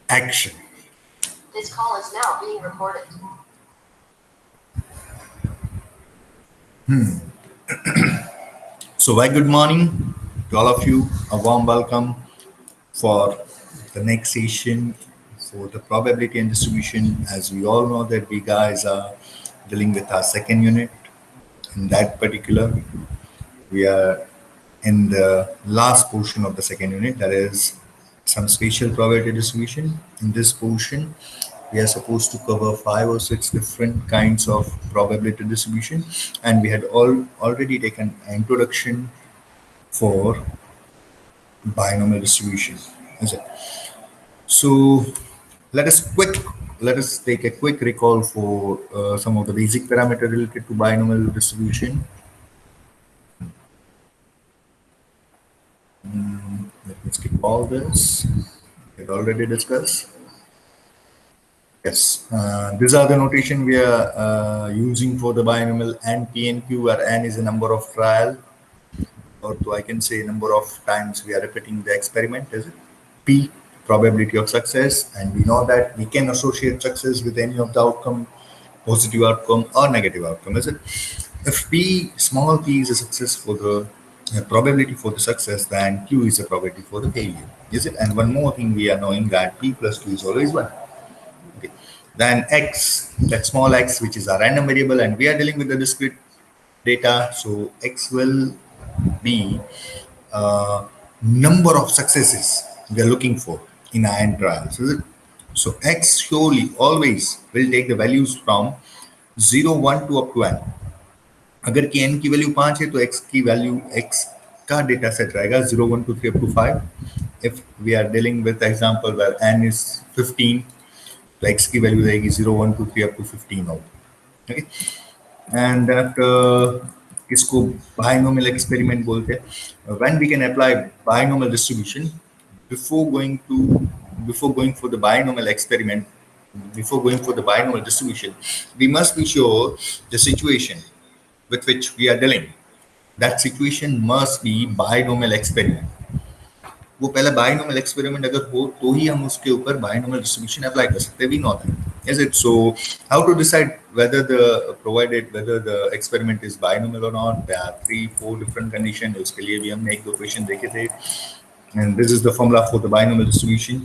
Action. This call is now being recorded. So, very good morning to all of you. A warm welcome for the next session for the probability and distribution. As we all know that we guys are dealing with our second unit. In that particular, we are in the last portion of the second unit, that is some spatial probability distribution. In this portion, we are supposed to cover 5 or 6 different kinds of probability distribution, and we had already taken an introduction for binomial distribution. Is it? So let us quick let us take a quick recall for some of the basic parameter related to binomial distribution. Let me skip all this. We had already discussed. Yes, these are the notation we are using for the binomial N, P, and Q, where N is a number of trial, or I can say number of times we are repeating the experiment, is it? P, probability of success, and we know that we can associate success with any of the outcome, positive outcome or negative outcome, is it? If P, small p is a success for the probability for the success, then Q is a probability for the failure, is it? And one more thing we are knowing that P plus Q is always 1. Okay. Then X, that small x, which is a random variable, and we are dealing with the discrete data. So X will be number of successes we are looking for in our end trials. So X surely always will take the values from 0, 1 to up to n. अगर कि n की value 5 है तो x की value x का data set रहेगा 0, 1, 2, 3 up to 5. If we are dealing with example where n is 15, तो x की वैल्यू रहेगी 0, 1, 2, 3 up to 15 होगी. Okay. And that इसको binomial experiment बोलते हैं. When we can apply binomial distribution before going for the binomial experiment, before going for the binomial distribution, we must be sure the situation with which we are dealing, that situation must be binomial experiment. वो पहले binomial experiment अगर हो तो ही हम उसके ऊपर binomial distribution apply कर सकते हैं. We know that, is it? So how to decide whether the experiment is binomial or not? There are 3-4 different conditions. उसके लिए भी हमने 1-2 क्वेश्चन देखे थे, and this is the formula for the binomial distribution.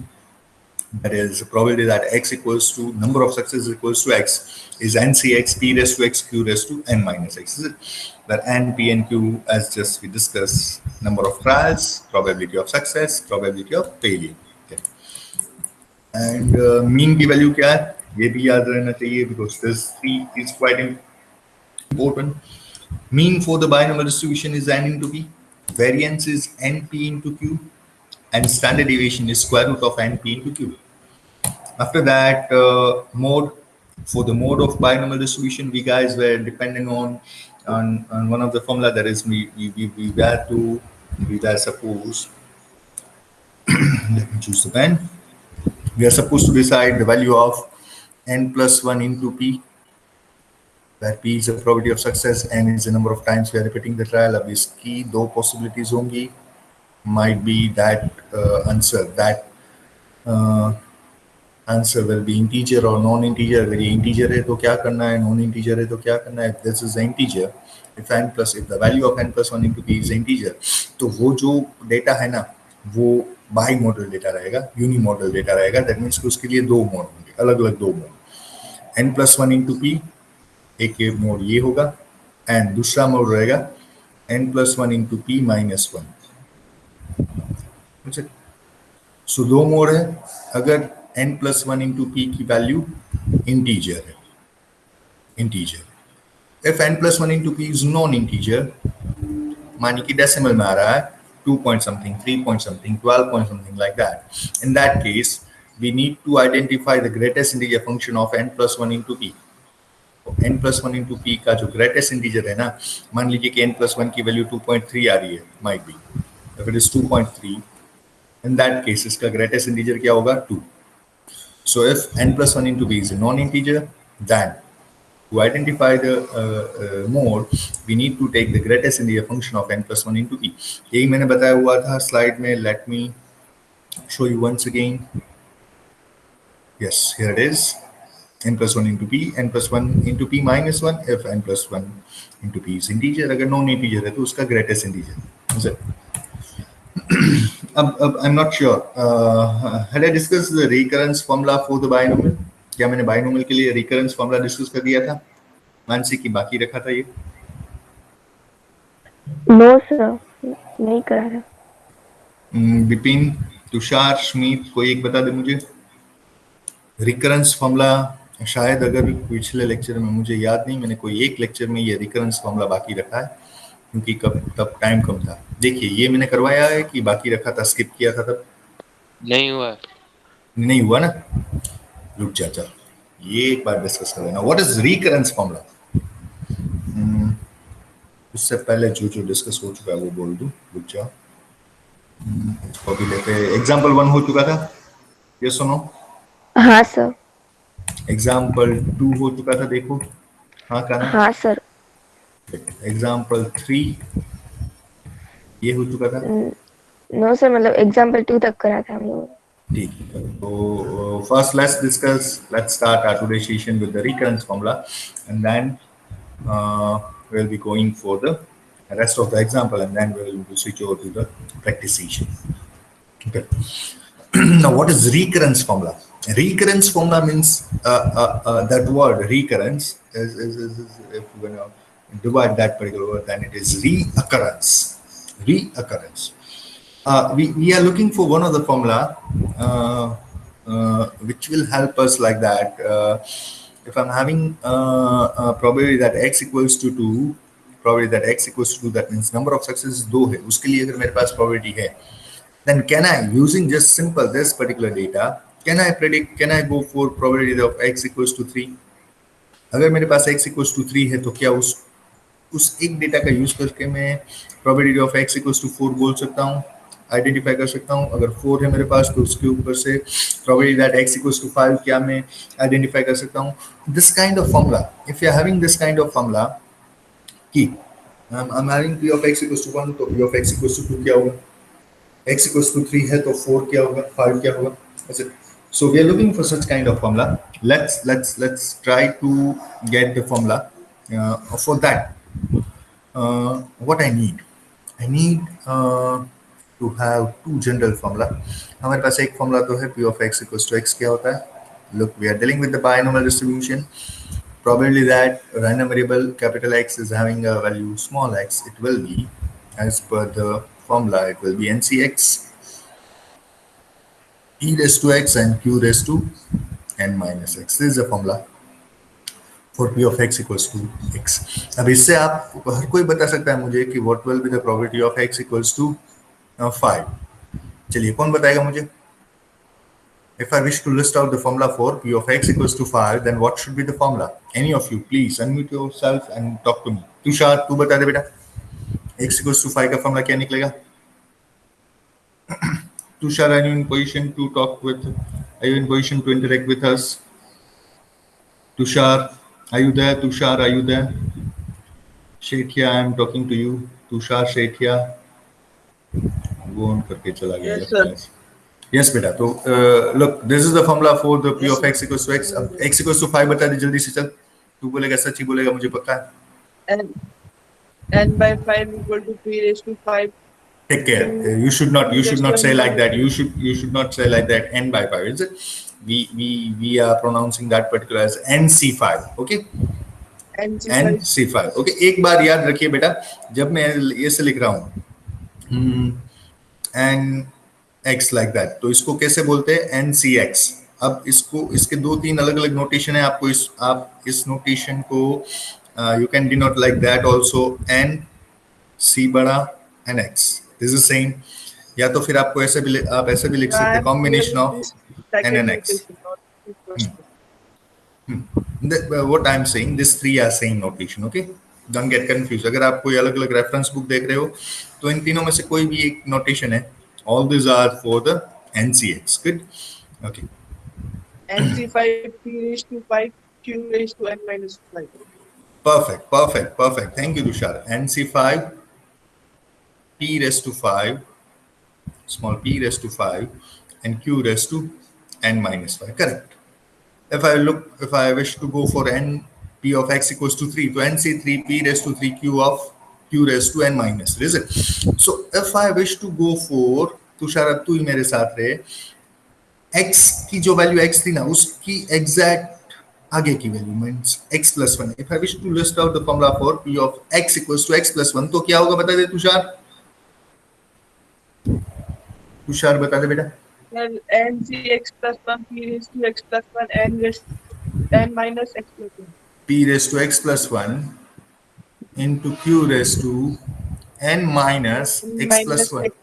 That is probability that x equals to number of successes equals to x is ncx p raised to x q raised to n minus x. Is it? Where n, p, and q, as just we discussed, number of trials, probability of success, probability of failure. Okay. And mean की value क्या है? ये भी याद रहना चाहिए because this is quite important. Mean for the binomial distribution is n into p. Variance is np into q. And standard deviation is square root of np into q. After that, mode, for the mode of binomial distribution, we guys were dependent on one of the formula, that is we were supposed let me choose the pen. We are supposed to decide the value of n plus 1 into p, where p is the probability of success, n is the number of times we are repeating the trial. अब इसकी 2 possibilities होंगी. Might be that answer will be integer or non-integer. अगर ये integer है तो क्या करना है, non-integer है तो क्या करना है. If this is the integer, if the value of n plus 1 into p is integer, तो वो जो डेटा है ना वो बाई मॉडल डेटा रहेगा, यूनी मॉडल डेटा रहेगा. दैट मीन्स कि उसके लिए 2 मोड होंगे, अलग अलग 2 mode. n plus 1 into p, एक मोड ये होगा, एंड दूसरा मोड रहेगा n plus 1 into p minus 1. सो 2 मोड है. अगर n plus 1 into p की वैल्यू इंटीजर है, if n plus 1 into p is non-integer, मानिए कि डेसिमल में आ रहा है 2 point something, 3 point something, 12 point something like that, in that case we need to identify the greatest integer function of n plus 1 into p. n plus 1 into p का जो greatest integer है ना, मान लीजिए कि n plus 1 की value 2.3 आ रही है, might be if it is 2.3, in that case इसका greatest integer क्या होगा? 2. So if n plus 1 into p is a non-integer, then to identify the mode, we need to take the greatest integer function of n plus 1 into p. यही मैंने बताया हुआ था slide में. Let me show you once again. Yes, here it is. N plus 1 into p, n plus 1 into p minus 1 if n plus 1 into p is integer. अगर non integer है तो उसका ग्रेटेस्ट इंटीजर is it? अब I'm not sure. Had I discussed the recurrence formula for the binomial? क्या मैंने binomial के लिए recurrence formula discuss कर दिया था? मानसी की बाकी रखा था ये? नो सर, नहीं करा था। विपिन, तुषार, स्मित, कोई एक बता दे मुझे। रिकरेंस फॉर्मूला शायद अगर पिछले लेक्चर में, मुझे याद नहीं, मैंने कोई एक लेक्चर में ये रिकरेंस फॉर्मूला बाकी रखा है क्योंकि तब टाइम कम था। देखिए ये मैंने करवाया है कि बाकी रखा था, स्किप किया था तब? नहीं हुआ। नहीं हुआ ना, रुक जा, चल ये एक बार डिस्कस कर लेना। What is recurrence formula? उससे पहले जो जो डिस्कस हो चुका है वो बोल दूं, रुक जाओ। कॉपी लेते। एग्जाम्पल 1 हो चुका था, ये सुनो। हाँ सर। एग्जाम्पल 2 हो चुका था, देखो। हाँ कहना। हाँ सर। एग्जाम्पल 3 ये हो चुका था। नो सर, मतलब एग्जाम्पल 2 तक करा था हम लोग। ठीक है, तो first let's start our today's session with the recurrence formula, and then we'll be going for the rest of the example, and then we'll switch over to the practice session. Okay. Now, what is recurrence formula? Recurrence formula means that word recurrence is if we're going to divide that particular word, then it is reoccurrence. Reoccurrence. We are looking for one of the formula which will help us like that. If I'm having probability that x equals to 2, probability that x equals to 2, that means number of successes 2 है, उसके लिए अगर मेरे पास probability है, then can I, using just simple this particular data, can I go for probability of x equals to 3? अगर मेरे पास x equals to 3 है तो क्या उस एक डेटा का यूज करके मैं probability of x equals to 4 बोल सकता हूँ, आइडेंटिफाई कर सकता हूँ? अगर 4 है मेरे पास तो उसके ऊपर से probability that x equals to 5 क्या मैं आइडेंटिफाई कर सकता हूँ? This kind of formula, if you are having this kind of formula कि I'm having p of x equals to 1 तो p of x equals to 2 क्या होगा? x equals to 3 है तो 4 क्या होगा, 5 क्या होगा? So we are looking for such kind of formula. Let's try to get the formula. For that, what I need to have two general formula. हमारे पास एक formula तो है, p of x equals to x क्या होता है? Look, we are dealing with the binomial distribution. Probability that random variable capital X is having a value small x, it will be, as per the formula, it will be NCX, e raised to x and q raised to n minus x. This is the formula for p of x equals to x. अब इससे आप हर कोई बता सकता है मुझे कि what will be the probability of x equals to 5. चलिए कौन बताएगा मुझे? If I wish to list out the formula for p of x equals to 5, then what should be the formula? Any of you, please unmute yourself and talk to me. Tushar, तू बता दे बेटा, x equals to 5 का formula क्या निकलेगा? Tushar, are you in position to talk with? Are you in position to interact with us? Tushar, are you there? Tushar, are you there? Shethia, I am talking to you. Tushar Shethia. Go on करके चला गया. Yes, sir. Yes, बेटा. तो look, this is the formula for the p of x equals to x. अब x equals to 5 बता दे जल्दी से, चल. तू बोलेगा सच ही बोलेगा, मुझे पता है. n by 5 equal to p raised to 5. Take care. You should not say like that. You should not say like that. N by 5, is it? We are pronouncing that particular as NC5. Okay. NC5. Okay. एक बार याद रखिए बेटा, जब मैं ये से लिख रहा हूँ NX like that, तो इसको कैसे बोलते हैं? NCX. अब इसके 2-3 अलग-अलग नोटेशन है. आप इस नोटेशन को you can denote like that also. N C बड़ा NX. This is same. या तो फिर आपको ऐसे भी लिख सकते हैं, combination of N and X. What I'm saying, these three are same notation. Okay, don't get confused. अगर आप कोई अलग-अलग reference book देख रहे हो तो इन तीनों में से कोई भी एक notation है. All these are for the NCX. Good. Okay. NC5 p raised to 5 q raised to n minus 5. Perfect. Thank you, Tushar. NC5 p raised to 5, small p raised to 5, and q raised to n minus 5. Correct. if I wish to go for n p of x equals to 3, तो n से 3 p raised to 3 q raised to n minus 3, is it? So if I wish to go for, Tushar अब तू ही मेरे साथ रहे, x की जो value x थी ना उसकी एग्जैक्ट आगे की value means x plus 1. If I wish to list out the formula for p of x equals to x plus 1, तो क्या होगा बता दे तुषार? तुषार बता दे बेटा. Well, n cx plus 1 p raised to x plus 1 n minus x plus 1. P raised to x plus 1 into q raised to n minus x plus 1. X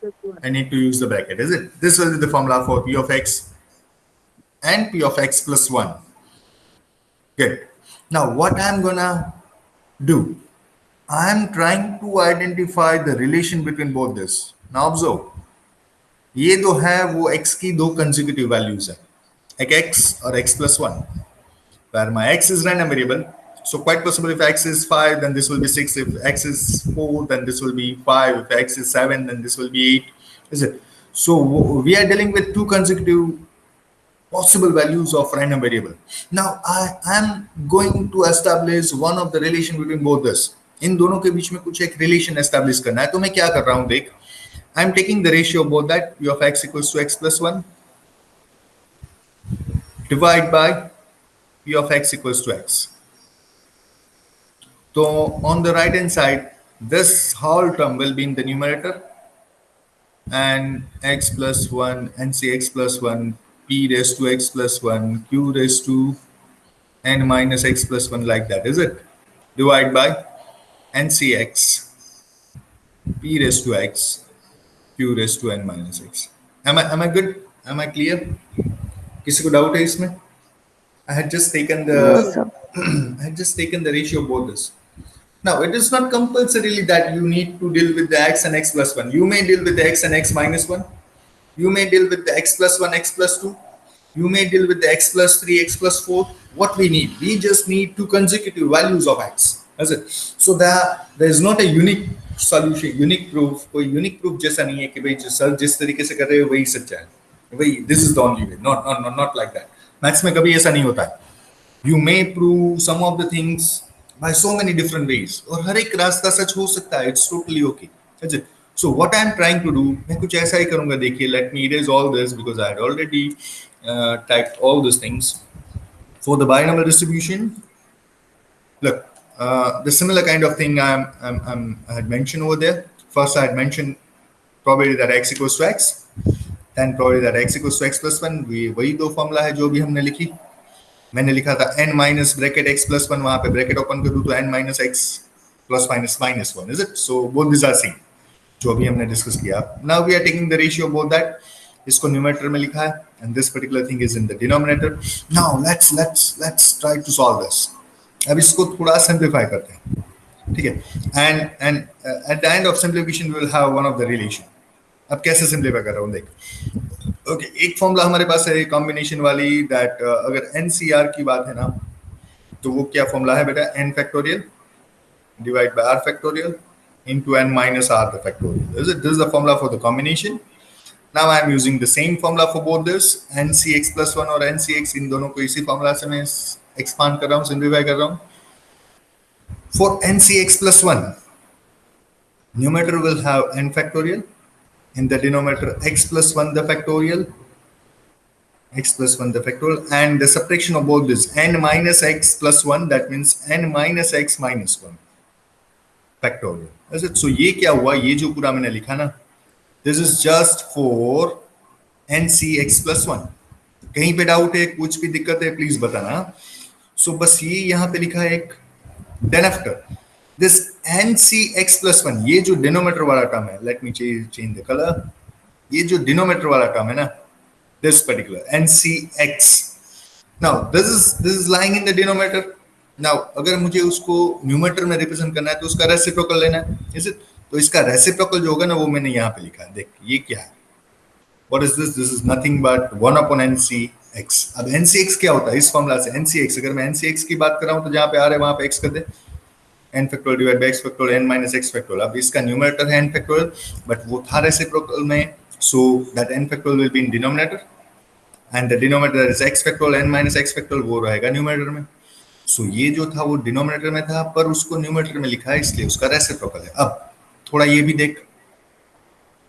plus 1. I need to use the bracket, is it? This will be the formula for p of x and p of x plus 1. Good. Now what I'm gonna do, I'm trying to identify the relation between both this. Now observe, ये दो है वो x की दो consecutive values है, एक x और x plus 1, where my x is random variable. So quite possible if x is 5, then this will be 6. If x is 4, then this will be 5. If x is 7, then this will be 8. Is it? So we are dealing with two consecutive possible values of random variable. Now I am going to establish one of the relation between both this. इन दोनों के बीच में कुछ एक relation establish करना है. तो मैं क्या कर रहा हूँ देख. I am taking the ratio of both that p of x equals to x plus 1 divide by p of x equals to x. So on the right hand side, this whole term will be in the numerator, and x plus 1 nc x plus 1 p raised to x plus 1 q raised to n minus x plus 1, like that, is it? Divide by ncx p raised to x q raised to n minus x. Am I good? Am I clear? किसी को doubt है इसमें? I had just taken the No, sir. I had just taken the ratio of both this. Now it is not compulsorily that you need to deal with the x and x plus 1. You may deal with the x and x minus 1. You may deal with the x plus 1, x plus 2. You may deal with the x plus 3, x plus 4. What we need? We just need two consecutive values of x. That's it. So there is not a unique solution, unique proof. कोई unique proof जैसा नहीं है कि भाई sir जिस तरीके से कर रहे हो वही सच्चा है. वही this is the only way. Not like that. Maths में कभी ऐसा नहीं होता है. You may prove some of the things by so many different ways. और हर एक रास्ता सच हो सकता है. It's totally okay. That's it. So what I'm trying to do, मैं कुछ ऐसा ही करूँगा. देखिए, let me erase all this because I had already typed all these things. For the binomial distribution, look, the similar kind of thing I had mentioned over there. First, I had mentioned probability that x equals to x, then probability that x equals to x plus 1. वही दो formula है जो भी हमने लिखी. मैंने लिखा था n minus bracket x plus 1, वहां पे ब्रैकेट ओपन कर दूं तो n minus x plus minus minus 1, is it? So both these are same जो अभी हमने डिस्कस किया. Now we are taking the ratio of both that. इसको न्यूमरेटर में लिखा है and this particular thing is in the denominator. Now let's try to solve this. अब इसको थोड़ा सिंप्लीफाई करते हैं, ठीक है? And at the end of simplification we will have one of the relation. अब कैसे सिंप्लीफाई कर रहा हूँ देख. ओके, एक फॉर्मूला हमारे पास है कॉम्बिनेशन वाली दैट अगर NCR की बात है ना तो वो क्या फॉर्मूला है बेटा? n factorial divide by r factorial into n minus r the factorial. This is the formula for the combination. Now I am using the same formula for both this ncx plus 1 और ncx, इन दोनों को इसी formula से मैं expand कर रहा हूँ, simplify कर रहा हूँ. For ncx plus 1, numerator will have n factorial, in the denominator x plus 1 the factorial, and the subtraction of both this n minus x plus 1, that means n minus x minus 1 factorial. Is it? So ये क्या हुआ? ये जो पूरा मैंने लिखा ना, this is just for ncx plus 1. कहीं पे डाउट है, कुछ भी दिक्कत है, प्लीज बताना. सो बस ये यहाँ पे लिखा है एक. Then after this ncx plus 1, ये जो डिनोमिनेटर वाला टर्म है, let me change the color. ये जो डिनोमिनेटर वाला टर्म है ना, this particular ncx. Now this is lying in the denominator. Now अगर मुझे उसको न्यूमरेटर में रिप्रेजेंट करना है तो उसका रेसिप्रोकल लेना है, is it? तो इसका रेसिप्रोकल जो होगा ना वो मैंने यहाँ पे लिखा है. देख ये क्या है? What is this? This is nothing but 1 upon ncx. अब ncx क्या होता है इस फॉर्मूला से? ncx, अगर मैं ncx की बात कर रहा हूँ तो जहाँ पे आ रहा है वहां पे x कर दे. n factorial divide by x factorial n minus x factorial. अब इसका न्यूमरेटर है n फैक्टोरियल, बट वो था रेसिप्रोकल में, so that n factorial will be in denominator. And the denominator is x factorial n minus x factorial, वो रहेगा numerator में. सो ये जो था वो डिनोमिनेटर में था, पर उसको न्यूमरेटर में लिखा है इसलिए उसका रेसिप्रोकल है. अब थोड़ा ये भी देख,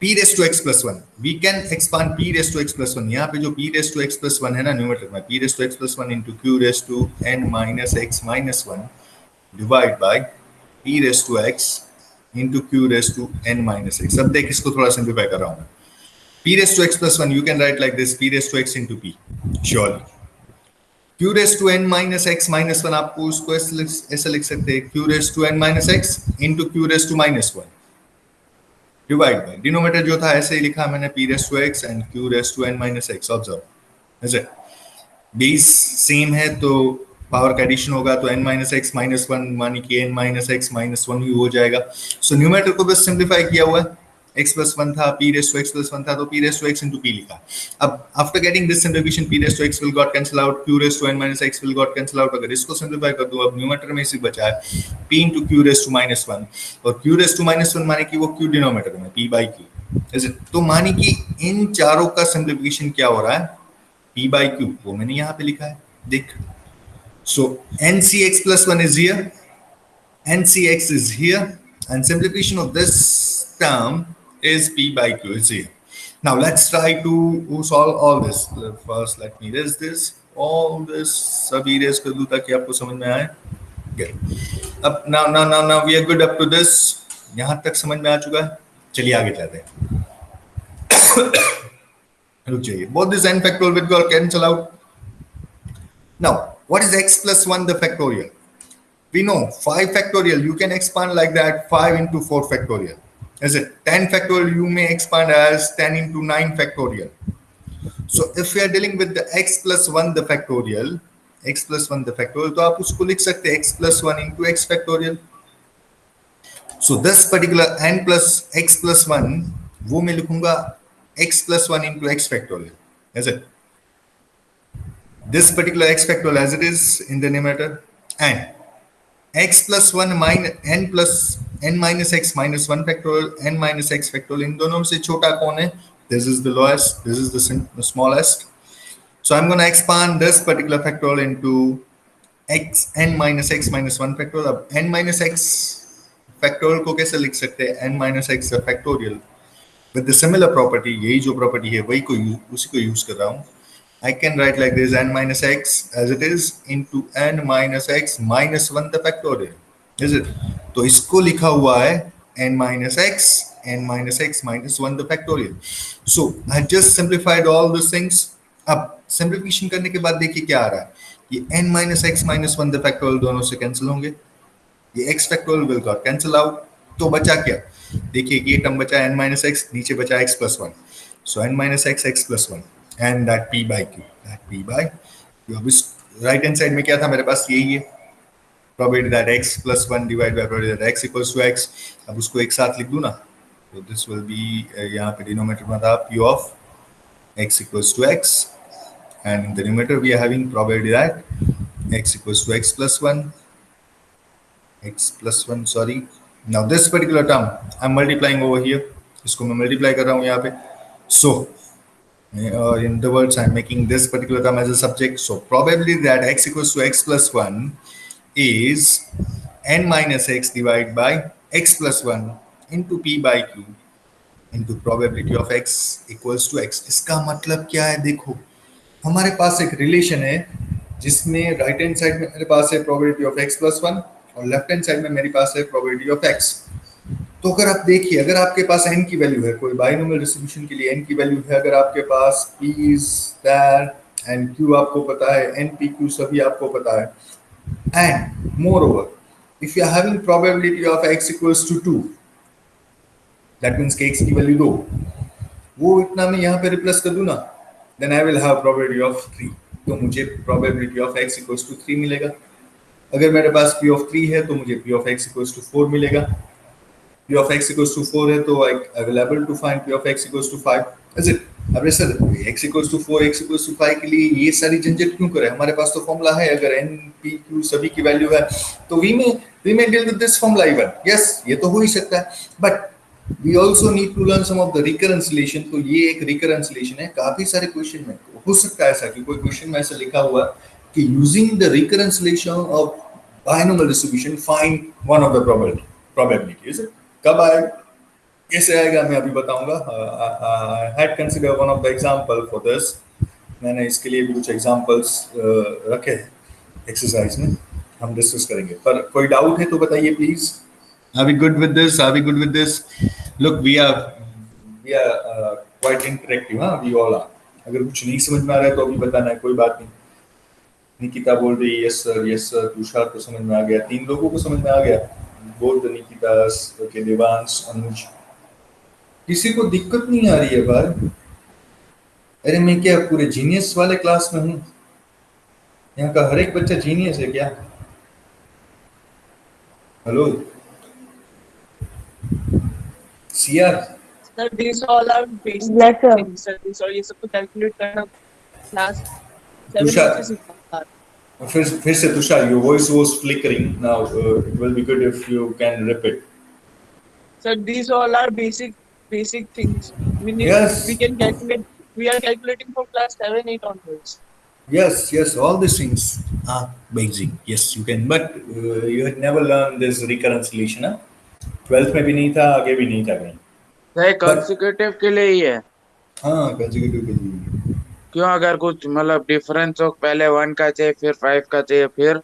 p raise to x plus 1, we can expand p raise to x plus 1. यहाँ पे जो p raise to x plus 1 है ना न्यूमरेटर में, p raise to x plus 1 into q raise to n minus x minus 1 divide by p raise to x into q raise to n minus x. अब देख इसको थोड़ा simplify कर रहा हूँ मैं. p raise to x plus 1 you can write like this, p raise to x into p surely. q raise to n minus x minus 1 आपको उसको ऐसे लिख सकते हैं, q raise to n minus x into q raise to minus 1 divide by denominator जो था ऐसे ही लिखा मैंने, p raise to x and q raise to n minus x. Observe, ऐसे बेस सेम है तो पावर का एडिशन होगा तो n माइनस x माइनस 1 मानी कि n माइनस x माइनस 1 भी हो जाएगा. सो न्यूमरेटर को बस सिंप्लीफाई किया हुआ है, x प्लस 1 था, p raise to x plus 1 था तो p raise to x into p लिखा. अब after getting this simplification p raise to x will got cancel out, q raise to n minus x will got cancel out. अगर इसको simplify कर दूं, अब numerator में सिर्फ बचा है p into q raise to minus 1, और q रेस टू माइनस 1 माने कि वो q डिनोमिनेटर में p बाई q. तो माने कि इन चारों का सिंप्लीफिकेशन क्या हो रहा है, p बाई q, वो मैंने यहाँ पे लिखा है देख. So ncx plus 1 is here, ncx is here, and simplification of this term is p by q is here. Now let's try to solve all this. First let me erase this, all this सब erase कर दूं ताकि आपको समझ में आए. अब now we are good up to this. यहाँ तक समझ में आ चुका है. चलिए आगे चलते हैं. रुक जाइए. Both this n factorial will cancel out. Now what is x plus 1 the factorial? We know 5 factorial you can expand like that, 5 into 4 factorial. Is it 10 factorial you may expand as 10 into 9 factorial. So if we are dealing with the x plus 1 the factorial, x plus 1 the factorial, तो आप उसको लिख सकते हैं x plus 1 into x factorial. So this particular n plus x plus 1 वो मैं लिखूंगा x plus 1 into x factorial. Is it? This particular x factorial as it is in the numerator, and x plus 1 minus n plus n minus x minus 1 factorial, n minus x factorial, इन दोनों में से छोटा कौन है? This is the lowest, this is the smallest. So I'm going to expand this particular factorial into x n minus x minus 1 factorial. अब n minus x factorial को कैसे लिख सकते हैं? n minus x factorial with the similar property, यही जो property है वही को उसी को use कर रहा हूँ. I can write like this, n minus x as it is into n minus x minus 1 the factorial. Is it? तो इसको लिखा हुआ है n minus x minus 1 the factorial. So I just simplified all these things. अब simplification करने के बाद देखिए क्या आ रहा है. ये n minus x minus 1 the factorial दोनों से cancel होंगे. ये x factorial will got cancel out. तो बचा क्या? देखिए ये टर्म बचा n minus x, नीचे बचा x plus 1. So n minus x plus 1. And that p by q, that p by q. अब इस राइट हैंड साइड में क्या था मेरे पास, यही है probability that x plus 1 divided by probability that x equals to x. अब उसको एक साथ लिख दूं ना, तो this will be यहाँ पे डिनोमिनेटर में था p of x equals to x, and in the numerator we are having probability that x equals to x plus 1 sorry. Now this particular term I'm multiplying over here, इसको मैं multiply कर रहा हूँ यहाँ पे. So in the words I'm making this particular term as a subject. So probability that x equals to x plus 1 is n minus x divided by x plus 1 into p by q into probability of x equals to x. इसका मतलब क्या है? देखो हमारे पास एक relation है जिसमें right hand side में मेरे पास है probability of x plus 1 और लेफ्ट हैंड साइड में मेरे पास है probability of x. तो अगर आप देखिए, अगर आपके पास n की वैल्यू है, कोई बाइनोमियल डिस्ट्रीब्यूशन के लिए n की वैल्यू है, अगर आपके पास p is there and q आपको पता है, n p q सभी आपको पता है, and moreover if you are having probability of x equals to 2, that means कि x की वैल्यू 2, वो इतना मैं यहाँ पे रिप्लेस कर दूं ना, then I will have probability of 3. तो मुझे probability of x equals to 3 मिलेगा. अगर मेरे पास p of 3 है तो मुझे p of x equals to 4 मिलेगा. p of x equals to 4 है तो I will able to find p of x equals to 5. Is it? अब sir x equals to 4 x equals to 5 के लिए ये सारी झंझट क्यों करें? हमारे पास तो फॉर्मूला है. अगर n p q सभी की वैल्यू है तो we may deal with this formula even. Yes, ये तो हो ही सकता है, but we also need to learn some of the recurrence relation. तो ये एक recurrence relation है. काफी सारे क्वेश्चन में हो सकता है ऐसा कि कोई क्वेश्चन में ऐसा लिखा हुआ है कि using the recurrence relation of binomial distribution find one of the probability. कब आएगा, कैसे आएगा, मैं अभी बताऊंगा। I had consider one of the example for this. मैंने इसके लिए भी कुछ एग्जांपल्स रखे हैं एक्सरसाइज में, हम डिस्कस करेंगे। पर कोई डाउट है तो बताइए please. Are we good with this, are we good with this? Look, we are quite interactive, हाँ, वी ऑल आर। अगर कुछ नहीं समझ में आ रहा है तो अभी बताना है, कोई बात नहीं। निकिता बोल रही है यस सर, तुषार को समझ में आ गया, 3 लोगों को समझ में आ गया। बोल द निकिता, ओके, देवांश, अनुज, किसी को दिक्कत नहीं आ रही है भाई? अरे मैं क्या पूरे जीनियस वाले क्लास में हूँ? यहाँ का हर एक बच्चा जीनियस है क्या? Hello CR, Sir, these all are basic Yes, sir. things, sir. These all ये सब तो calculate करना class 7 तुषार, से सीखा। फिर से Tushar, your voice was flickering now. It will be good if you can repeat. Sir, these all are basic things. Yes. We can calculate. We are calculating from class 7, 8 onwards. Yes, all these things are basic. Yes, you can, but you had never learned this recurrence relation, huh? 12th में भी नहीं था, आगे भी नहीं था कहीं। सही कंसेक्यूटिव के लिए ही है। हाँ, कंसेक्यूटिव के लिए। क्यों, अगर कुछ मतलब डिफरेंस हो, पहले 1 का चाहिए फिर 5 का चाहिए फिर?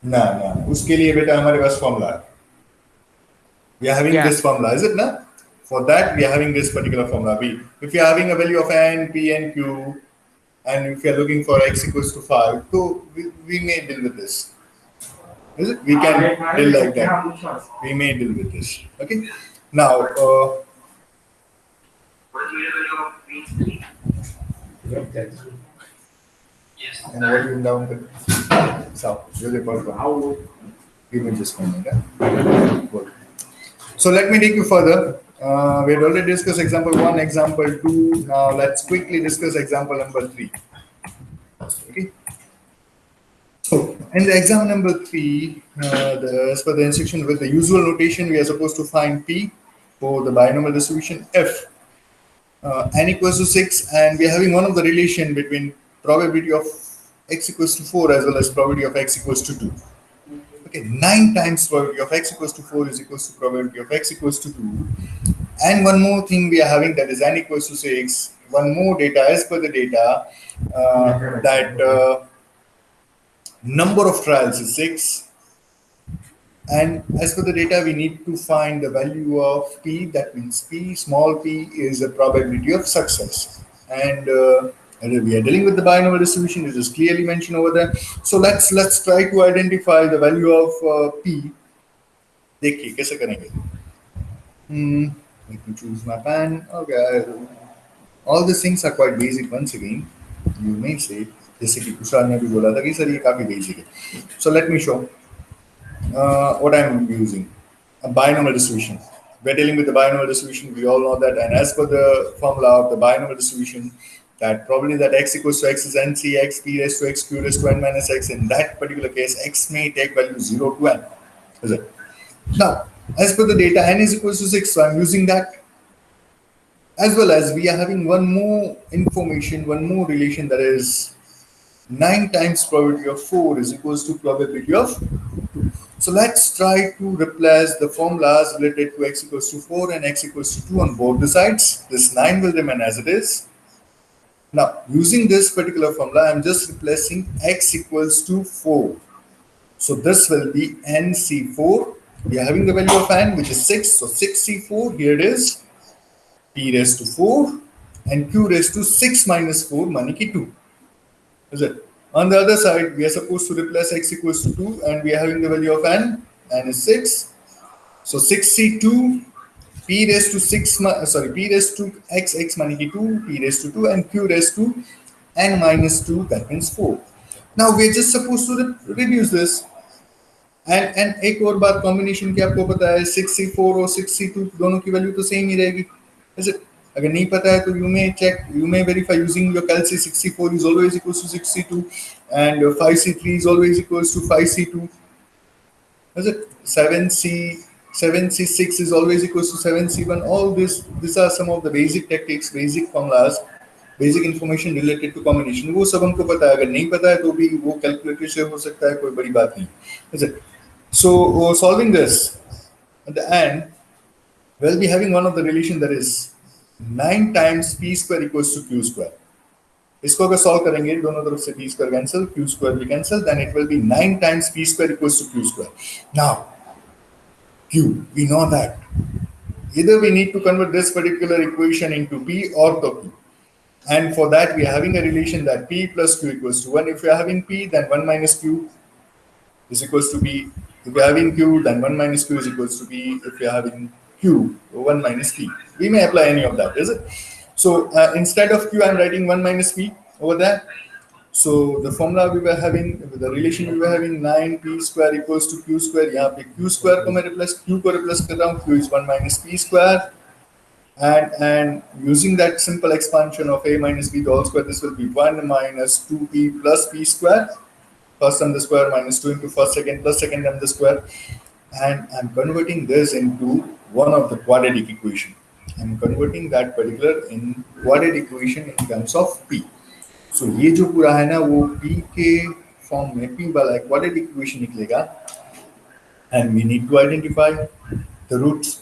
ना, उसके लिए बेटा हमारे पास फॉर्मूला है। We are having Yeah. this formula, is it na? For that we are having this particular formula. If you are having a value of n, p and q, and if you are looking for x equals to 5, so we may deal with this. Is it? We can deal like that. We may deal with this. Okay. Now, and what you down with? So, you're the first one. Give me just a moment. Good. So let me take you further. We had already discussed example 1, example 2. Now let's quickly discuss example number 3. Okay. So in the example number 3, as per the instruction with the usual notation, we are supposed to find P for the binomial distribution F. N equals to 6, and we are having one of the relation between probability of x equals to 4 as well as probability of x equals to 2. Okay, 9 times probability of x equals to 4 is equals to probability of x equals to 2. And one more thing we are having, that is n equals to 6. One more data, as per the data, that number of trials is 6. And as per the data, we need to find the value of p. That means p, small p, is the probability of success. And we are dealing with the binomial distribution. It is clearly mentioned over there. So let's try to identify the value of p. देखिए कैसे करेंगे? Let me choose my pen. Okay, all these things are quite basic. Once again, you may say, जैसे कि तुषार ने भी बोला था कि सर ये काफी basic है. So let me show what I'm using. A binomial distribution. We're dealing with the binomial distribution. We all know that, and as per the formula of the binomial distribution, that probably that x equals to x is nc x, p raised to x, q raised to n minus x. In that particular case, x may take value 0 to n. Is it? Now, as per the data, n is equals to 6, so I'm using that. As well as we are having one more information, one more relation, that is 9 times probability of 4 is equals to probability of 2. So let's try to replace the formulas related to x equals to 4 and x equals to 2 on both the sides. This 9 will remain as it is. Now, using this particular formula, I'm just replacing x equals to 4. So this will be nc4. We are having the value of n, which is 6. So 6c4, here it is. P raised to 4 and q raised to 6 minus 4, mani ki 2. Is it? On the other side, we are supposed to replace x equals to 2, and we are having the value of n is 6. So 6c2, p raised to 6, p raised to x mani ki 2, p raised to 2, and q raised to n minus 2, that means 4. Now we are just supposed to reduce this. And एक और बात combination की आपको पता है, 6c4 और 6c2 दोनों की वैल्यू तो सेम ही रहेगी. Is it? अगर नहीं पता है तो you may check, you may verify using your calc. 6c4 is always equals to 6c2, and 5c3 is always equals to 5c2. Is it? 7c6 is always equals to 7c1. All these are some of the basic tactics, basic formulas basic information related to combination, वो सब हमको पता है. अगर नहीं पता है तो भी वो कैलकुलेटर से हो सकता है, कोई बड़ी बात नहीं. So solving this at the end, we'll be having one of the relation that is 9 times p square equals to q square. इसको अगर सॉल्व करेंगे दोनों तरफ से p square cancel, q square भी cancel, then it will be 9 times p square equals to q square. Now q, we know that either we need to convert this particular equation into p or to q, and for that we are having a relation that p plus q equals to 1. If we are having p, then 1 minus q is equals to p. If we are having q, then 1 minus q is equals to p. If we are having q, 1 minus p. We may apply any of that, is it? So instead of q, I'm writing 1 minus p over there. So the formula we were having, the relation we were having, 9p square equals to q square. यहाँ पे q square को मैं replace, q को replace कर रहा हूँ. q is 1 minus p square. And using that simple expansion of a minus b the whole square, this will be 1 minus 2p plus p square. First term the square minus 2 into first second plus second term the square. And I'm converting this into one of the quadratic equation. I'm converting that particular in quadratic equation in terms of p. So ये जो पूरा है ना वो p के form में p वाला quadratic equation निकलेगा. And we need to identify the roots.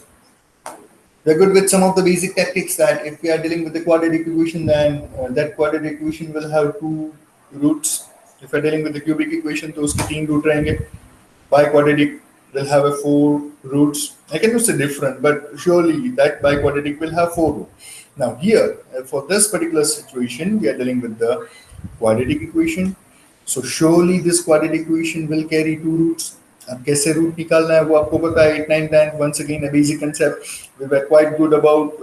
We're good with some of the basic tactics that if we are dealing with the quadratic equation, then that quadratic equation will have 2 roots. If we're dealing with the cubic equation, तो उसके 3 root रहेंगे. Biquadratic will have 4 roots. I cannot say different, but surely that biquadratic will have 4 roots. Now here, for this particular situation, we are dealing with the quadratic equation. So surely this quadratic equation will carry 2 roots. अब कैसे root निकालना है वो आपको पता है. 8, 9, 10, once again a basic concept. We were quite good about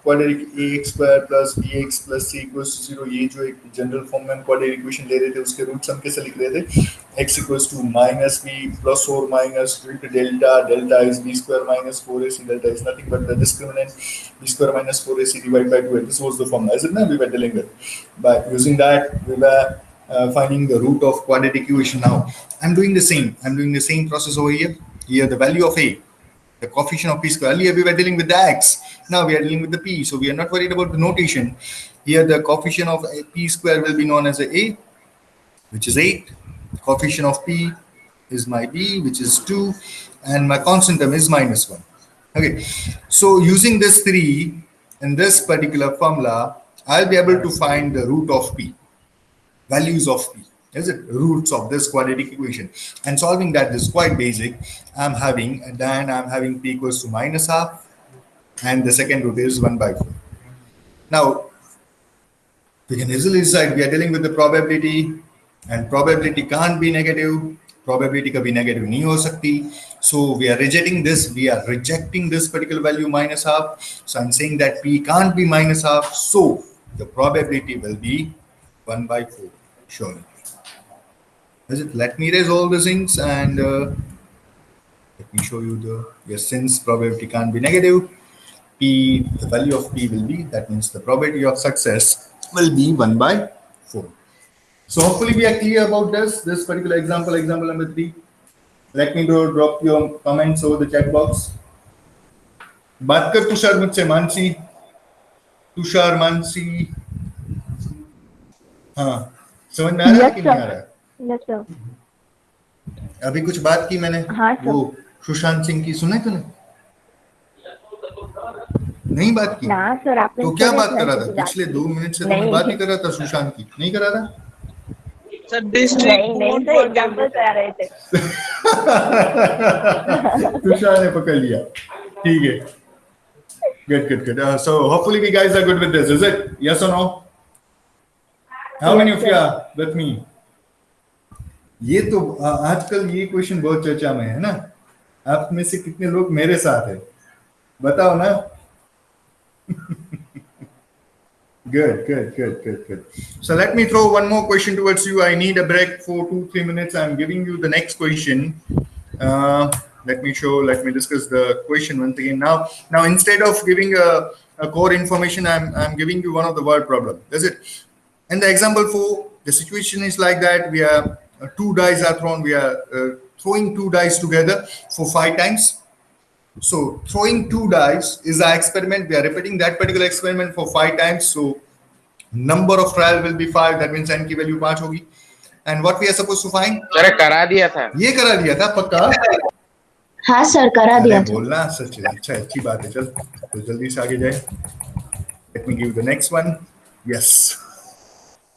quadratic ax square plus bx plus c equals to 0. ये जो एक जनरल फॉर्म में हम quadratic equation ले रहे थे उसके रूट्स हम कैसे लिख रहे थे? x equals to minus b plus or minus root delta. Delta is b square minus 4ac. Delta is nothing but the discriminant b square minus 4ac divided by 2. This was the formula, isn't it? We were dealing with. By using that, we were finding the root of quadratic equation. Now I'm doing the same. I'm doing the same process over here. Here the value of a, the coefficient of p square. Earlier we were dealing with the x. Now we are dealing with the p. So we are not worried about the notation. Here the coefficient of p square will be known as a, which is 8. Coefficient of p is my b, which is 2, and my constant term is minus 1. Okay. So using this 3 in this particular formula, I'll be able to find the root of p. Values of p, is it? Roots of this quadratic equation. And solving that is quite basic. I'm having p equals to minus half, and the second root is 1 by 4. Now we can easily decide we are dealing with the probability, and probability can't be negative. Probability कभी negative नहीं हो सकती. So we are rejecting this. We are rejecting this particular value minus half. So I'm saying that p can't be minus half. So the probability will be 1 by 4, surely. Is it? Let me erase all the things and let me show you the, yes, since probability can't be negative, p, the value of p will be, that means the probability of success will be 1 by 4. So hopefully we are clear about this particular example number 3. Let me drop your comments over the chat box. बात कर तुषार मुझसे, मानसी, तुषार, मानसी. हाँ, समझ में आ रहा है कि नहीं आ रहा है? Yes, sir. अभी कुछ बात की मैंने. हाँ, सर. वो सुशांत सिंह की सुना तूने? नहीं बात की. ना सर, आपने तो क्या बात कर रहा था? बात पिछले की. 2 मिनट से तो मैं बात नहीं कर रहा था सुशांत की. नहीं कर रहा था? Sir, district नहीं won't sir, forgive example me. करा रहे थे. तुषार ने पकड़ लिया. ठीक है. Good. So hopefully we guys are good with this, is it? Yes or no? How many of you are with me? ये तो आजकल ये क्वेश्चन बहुत चर्चा में है ना. आप में से कितने लोग मेरे साथ हैं? बताओ ना. Good. So let me throw one more question towards you. I need a break for 2-3 minutes. I'm giving you the next question. Let me discuss the question once again. Now instead of giving a core information, I'm giving you one of the word problem. Is it? In the example 4, the situation is like that. We are 2 dice are thrown. We are throwing 2 dice together for 5 times. So throwing 2 dice is an experiment. We are repeating that particular experiment for 5 times. So Number of trial will be 5, that means n की value 5 होगी. And what we are supposed to find? अरे करा दिया था. ये करा दिया था पक्का? हाँ सर करा अरे दिया था। बोलना सच. अच्छा अच्छी बात है. चल तो जल्दी से आगे जाए. Let me give the next one. Yes.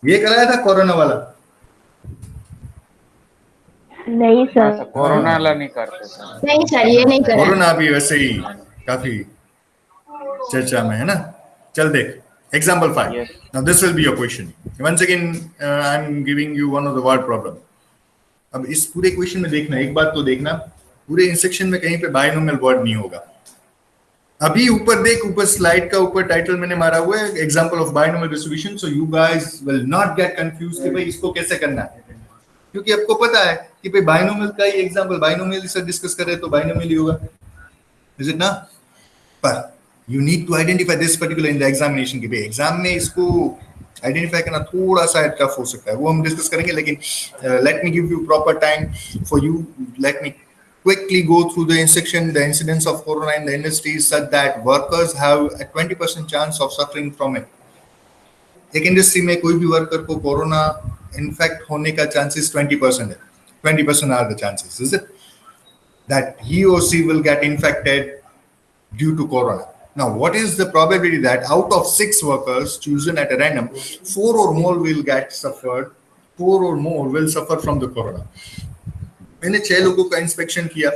ये कराया था कोरोना वाला. नहीं हाँ सर. सर कोरोना वाला नहीं करते सर. नहीं सर ये नहीं करा। कोरोना भी वैसे ही काफी चर्चा में है ना. चल देख. Example 5. Yes. Now this will be your question. Once again, I'm giving you one of the word problem. अब इस पूरे क्वेश्चन में देखना, एक बात तो देखना, पूरे इंस्ट्रक्शन में कहीं पे बायनोमियल वर्ड नहीं होगा. अभी ऊपर देख, ऊपर स्लाइड का ऊपर टाइटल मैंने मारा हुआ है example of binomial distribution. So you guys will not get confuse कि भाई इसको कैसे करना है, क्योंकि आपको पता है कि भाई बायनोमियल का ही एग्जांपल बायनोमियल से डिस्कस करें तो बायनोमियल ही होगा. इज इट ना? पर you need to identify this particular in the examination के एग्जाम में इसको आइडेंटिफाई करना थोड़ा सा टफ हो सकता है, वो हम डिस्कस करेंगे. लेकिन let me give you proper time for you. Let me quickly go through the instruction. The incidence of corona in the industry is such that workers have a 20% chance of suffering from it. एक industry में कोई भी worker को corona infect होने का chances 20% है. 20% are the chances, is it, that he or she will get infected due to corona. Now, what is the probability that out of 6 workers chosen at a random, 4 or more will get suffered, 4 or more will suffer from the corona? मैंने 6 लोगों का inspection किया.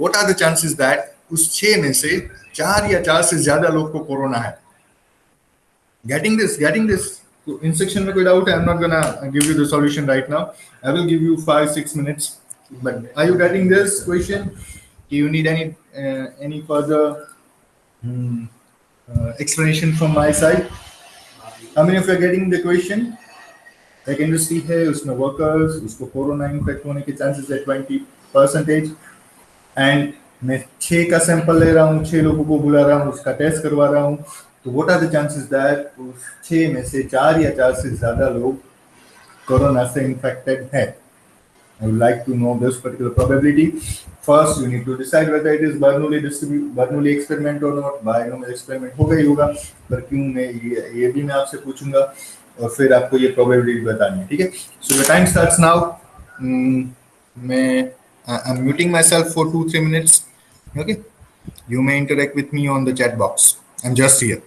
What are the chances that उस 6 में से 4 या 4 से ज्यादा लोग को कोरोना है? Getting this. तो इंस्ट्रक्शन में कोई डाउट है? I'm not gonna give you the solution right now. I will give you 5-6 minutes. But are you getting this question? Do you need any further explanation from my side? How many of you are getting the question? एक industry है, उसमें workers, उसको corona infect होने के chances है 20%. And मैं 6 का sample ले रहा हूँ, 6 लोगों को बुला रहा हूँ, उसका टेस्ट करवा रहा हूँ. तो what are the chances that उस 6 में से 4 या 4 से ज्यादा लोग कोरोना से इन्फेक्टेड है? I would like to know this particular probability. First, you need to decide whether it is Bernoulli experiment or not. Binomial experiment होगा ही होगा, पर क्यों मैं ये भी मैं आपसे पूछूंगा और फिर आपको ये probability बतानी है. ठीक है? So the time starts now. I'm muting myself for 2-3 minutes. Okay? You may interact with me on the chat box. I'm just here.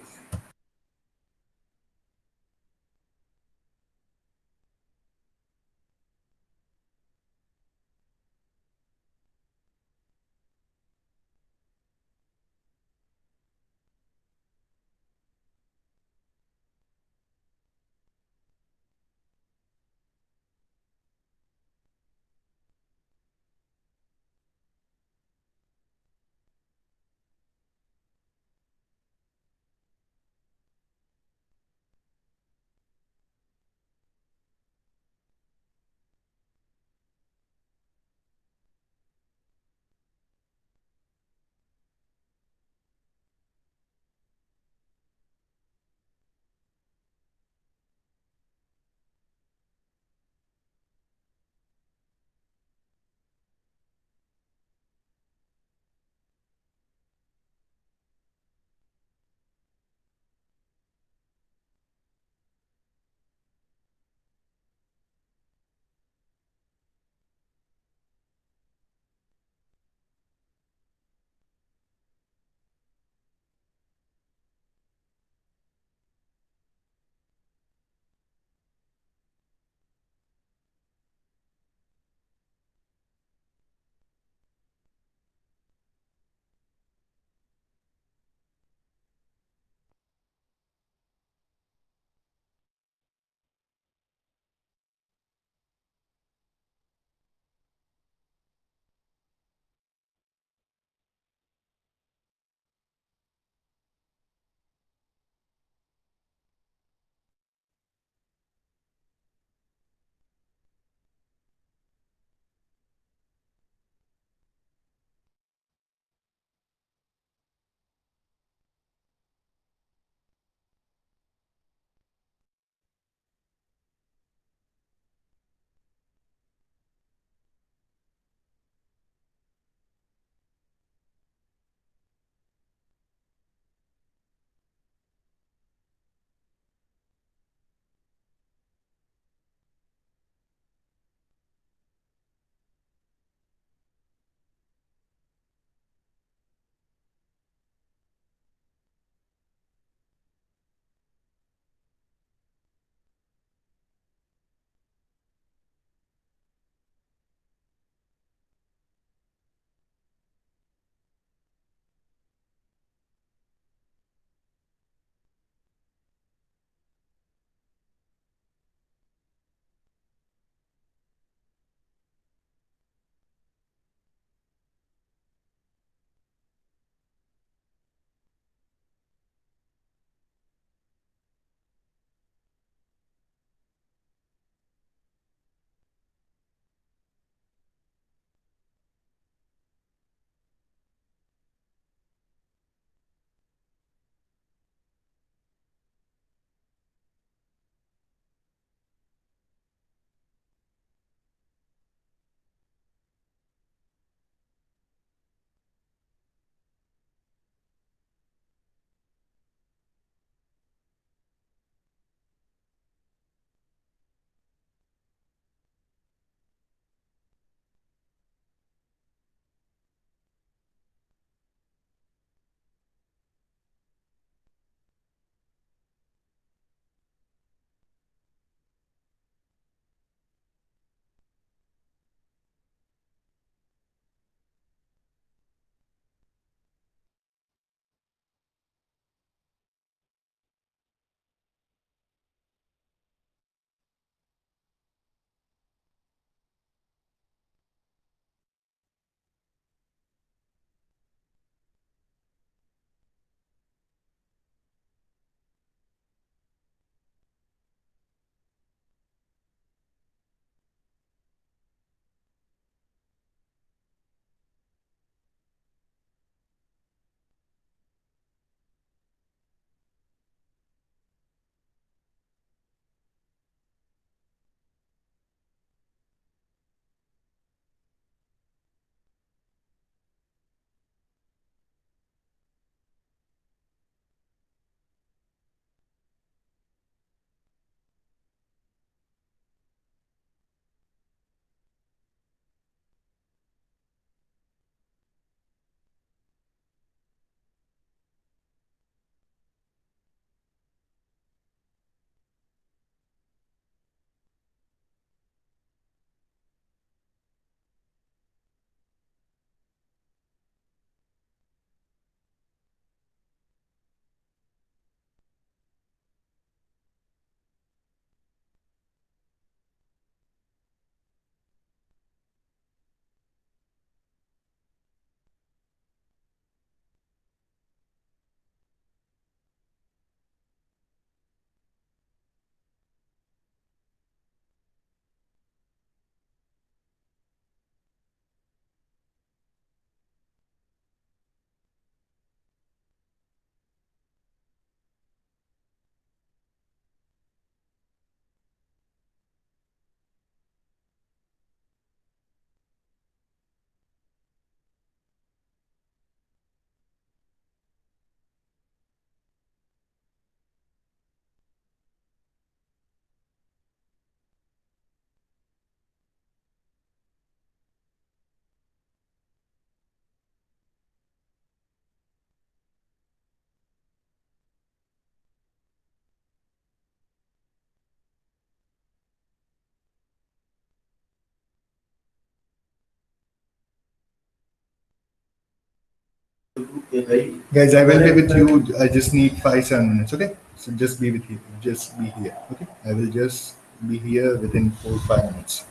Guys, I will be with you. I just need 5-7 minutes. Okay, so just be with you. Just be here. Okay, I will just be here within 4-5 minutes.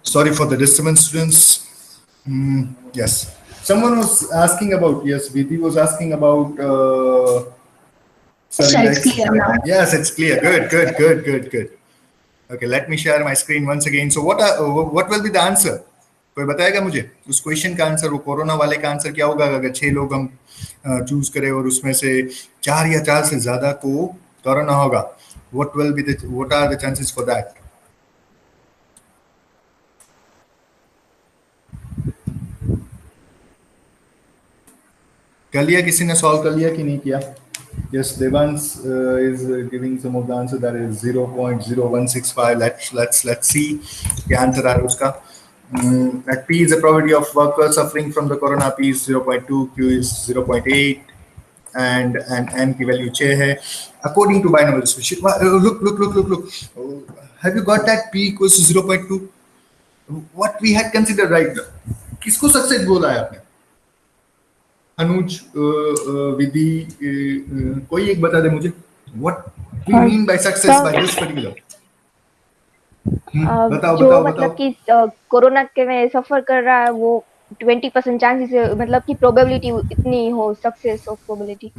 Sorry for the disturbance, students. Yes. Someone was asking about, yes, Vidhi was asking about Sir, it's X. clear now. Yes, it's clear. Good. Okay, let me share my screen once again. So what will be the answer? कोई बताएगा मुझे उस question का answer, वो corona वाले का answer क्या होगा अगर 6 लोग हम चूज करें और उसमें से 4 या 4 से ज्यादा को कोरोना होगा? What are the chances for that? कर लिया किसी ने, सॉल्व कर लिया कि नहीं किया? Yes, Devans is giving some of the answer, that is 0.0165. Let's see क्या आंसर आ रहा है उसका. That P is the probability of workers suffering from the corona. P is 0.2, Q is 0.8, and N की value 6 है. According to binomial distribution, look. Have you got that P equals to 0.2? What we had considered right now. किसको success बोला है आपने? अनुज, विधि, कोई एक बता दे मुझे. What we mean by success by this particular? बताओ. मतलब कि कोरोना के में सफर कर रहा है वो 20% चांसेस है, मतलब कि प्रोबेबिलिटी इतनी हो, सक्सेस ऑफ प्रोबेबिलिटी.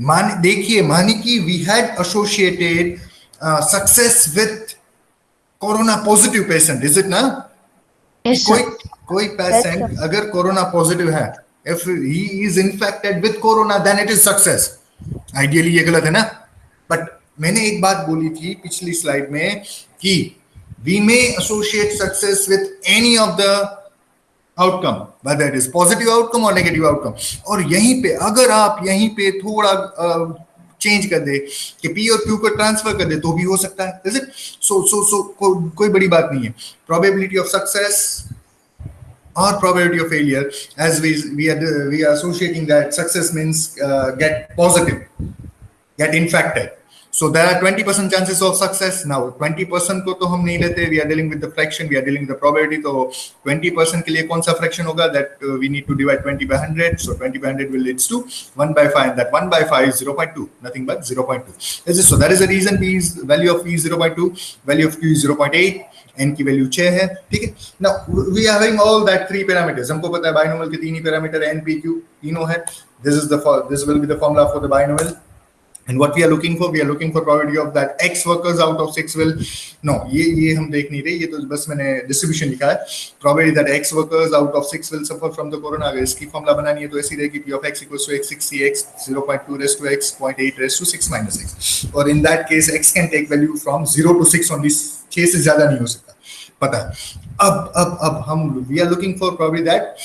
देखिए मानी कि we had associated success with corona positive patient, is it ना? Yes, sir. कोई पेशेंट अगर कोरोना पॉजिटिव है, if he is infected with corona, then it is success. Ideally ये गलत है ना? But मैंने एक बात बोली थी पिछली स्लाइड में कि we may associate success with any of the outcome, whether it is positive outcome or negative outcome. और यहीं पे अगर आप यहीं पे थोड़ा चेंज कर दे कि P और Q को ट्रांसफर कर दे तो भी हो सकता है. Is it? So कोई बड़ी बात नहीं है. Probability of success or probability of failure, as we are associating that success means get positive, get infected. So there are 20% chances of success. Now 20% को तो हम नहीं लेते, we are dealing with the fraction, we are dealing with the probability. तो 20% के लिए कौन सा fraction होगा? That we need to divide 20 by 100. So 20 by 100 will leads to 1 by 5. That 1 by 5 is 0.2, nothing but 0.2. So that is the reason P is value of P is 0.2, value of Q is 0.8, N की value 6 है. ठीक है. Now we are having all that 3 parameters. हमको पता है binomial के 3 ही parameter N, P, Q तीनों है. This will be the formula for the binomial. And what we are looking for probability of that X workers out of 6 will, no, ये हम देख नहीं रहे, ये तो बस मैंने distribution लिखा है. Probability that X workers out of 6 will suffer from the corona. अगर इसकी फॉर्मूला बनानी है तो ऐसी रहेगी P of X equals to X 60 X 0.2 raised to X 0.8 raised to 6 minus X. और in that case X can take value from 0 to 6 only. 6 से ज्यादा नहीं हो सकता, पता है. अब हम we are looking for probably that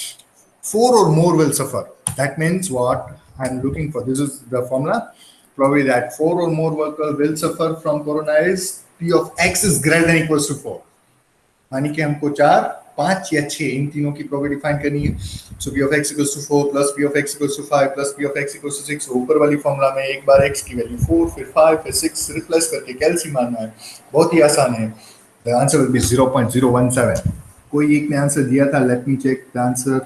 4 or more will suffer. That means what I'm looking for, this is the formula. Probably that 4 or more workers will suffer from corona is P of X is greater than equals to 4. मानी कि हमको 4 5 या 6 इन तीनों की probability find करनी है. सो p of x equals to 4 plus p of x equals to 5 plus p of x equals to 6. ऊपर वाली फॉर्मूला में एक बार x की वैल्यू 4 फिर 5 फिर 6 रिप्लेस करके कैलसी मारना है. बहुत ही आसान है. The answer will be 0.017. कोई एक ने आंसर दिया था. Let me check the answer.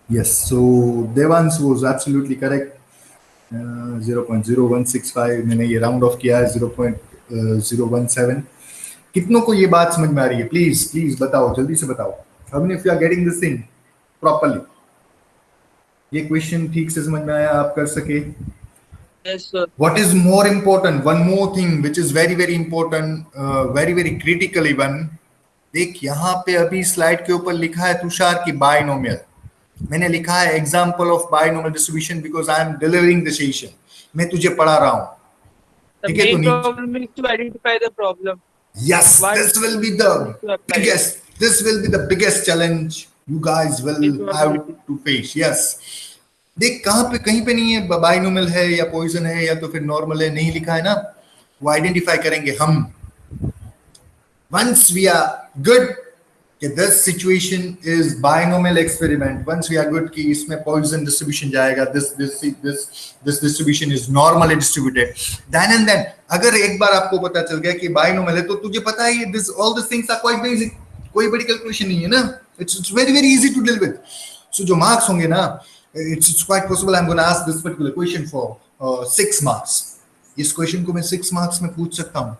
Yes, so Devans was absolutely correct. 0.0165 मैंने ये राउंड ऑफ किया है 0.017. कितनों को ये बात समझ में आ रही है? प्लीज प्लीज बताओ, जल्दी से बताओ. I mean, if you are getting this thing properly, ये क्वेश्चन ठीक से समझ में आया, आप कर सके. Yes, sir. What is more important? One more thing which is very very important, very very critical even. देख यहाँ पे अभी स्लाइड के ऊपर लिखा है तुषार की बाइनोमियल. मैंने लिखा है example of binomial distribution because I am delivering the session. मैं तुझे पढ़ा रहा हूँ. The ठीक है, तो main नीचे. problem is to identify the problem. Yes, What this will be we the need to apply. biggest. This will be the biggest challenge you guys will have Probability. to face. Yes. देख कहाँ पे, कहीं पे नहीं है binomial है या poison है या तो फिर नॉर्मल है, नहीं लिखा है ना. वो आइडेंटिफाई करेंगे हम. Once we are good कि this situation is binomial experiment. Once we are good कि इसमें Poisson distribution जाएगा, this distribution is normally distributed. Then and then अगर एक बार आपको पता चल गया कि binomial है तो तुझे पता है this all these things are quite basic. कोई बड़ी कैलकुलेशन नहीं है ना. It's very very easy to deal with. So जो marks होंगे ना, it's quite possible I'm going to ask this particular question for 6 marks. इस क्वेश्चन को मैं 6 marks में पूछ सकता हूँ.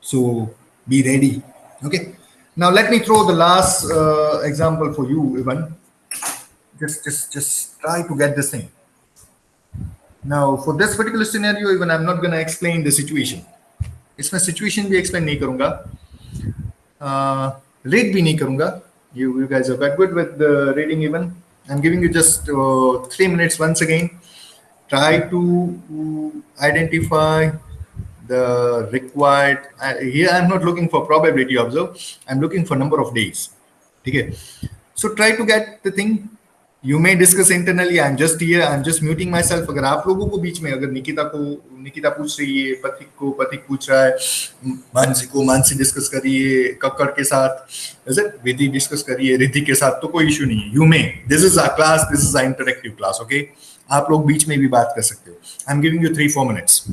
So be ready. Okay. Now let me throw the last example for you, Ivan. Just try to get this thing. Now for this particular scenario, even I'm not going to explain the situation. इसमें situation भी explain नहीं करूँगा. Read भी नहीं करूँगा. You guys are quite good with the reading even. I'm giving you just 3 minutes once again. Try to identify the required. Here I'm not looking for probability, observe. I'm looking for number of days. Okay. So try to get the thing. You may discuss internally. I'm just here. I'm just muting myself. अगर आप लोगों को बीच में, अगर निकिता पूछ रही है, पथिक पूछ रहा है, मानसी डिस्कस करिए कक्कड़ के साथ, विधि डिस्कस करिए रिद्धि के साथ, तो कोई इशू नहीं है. You may. This is our class. This is our interactive class. Okay. आप लोग बीच में भी बात कर सकते हो. I'm giving you 3-4 minutes.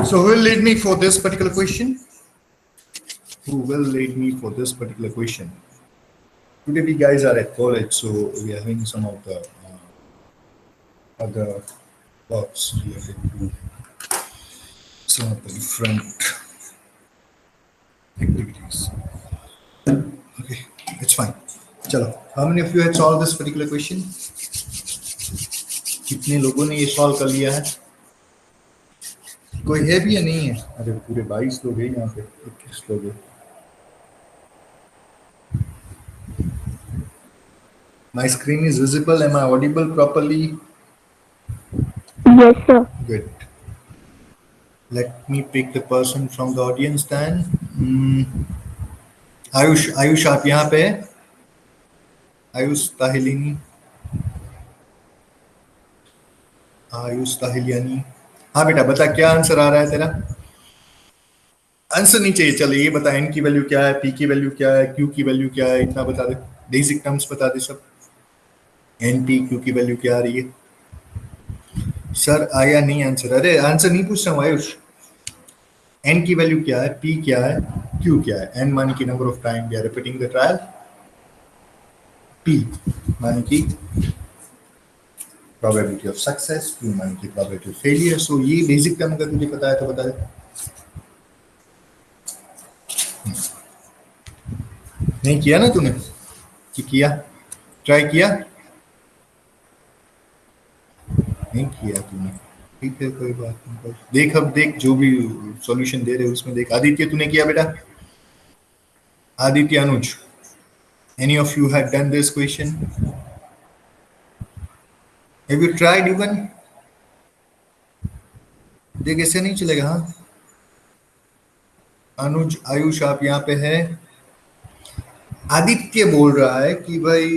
So who will lead me for this particular question? Who will lead me for this particular question? Today we guys are at college, so we are having some of the other works related to some of the different activities. Okay, it's fine. Chalo, how many of you had solved this particular question? कितने लोगों ने ये solve कर लिया है? कोई है भी या नहीं है? अरे पूरे 22 लोग हैं यहाँ पे, 21 लोग हैं. My screen is visible. Am I audible properly? Yes, sir. Good. Let me pick the person from the audience then. Ayush आप यहाँ पे हैं? आयुष ताहिलिनी, आयुष ताहिलियानी. हाँ बेटा बता, क्या आंसर आ रहा है तेरा? आंसर नहीं चाहिए, चलो ये बता, एन की वैल्यू क्या है, पी की वैल्यू क्या है, क्यू की वैल्यू क्या है, इतना बता दे. बेसिक टर्म्स बता दे सब. एन पी क्यू की वैल्यू क्या आ रही है? सर आया नहीं आंसर. अरे आंसर नहीं पूछ रहा हूँ आयुष. एन की वैल्यू क्या है, पी क्या है, क्यू क्या है? एन माने की number of time we are repeating the trial. P माने की प्रोबेबिलिटी ऑफ सक्सेस, क्यू माने की प्रोबेबिलिटी ऑफ फेलियर. सो ये बेसिक टर्म अगर तुझे पता है तो बता दे. नहीं किया ना तूने? कि किया? ट्राई किया? नहीं किया तूने? ठीक है, कोई बात नहीं. देख, अब देख जो भी सॉल्यूशन दे रहे हो उसमें देख. आदित्य तूने किया बेटा? आदित्य, अनुज, any of you had done this question? Have you tried even? देख ऐसे नहीं चलेगा. हाँ अनुज, आयुष आप यहाँ पे है. आदित्य बोल रहा है कि भाई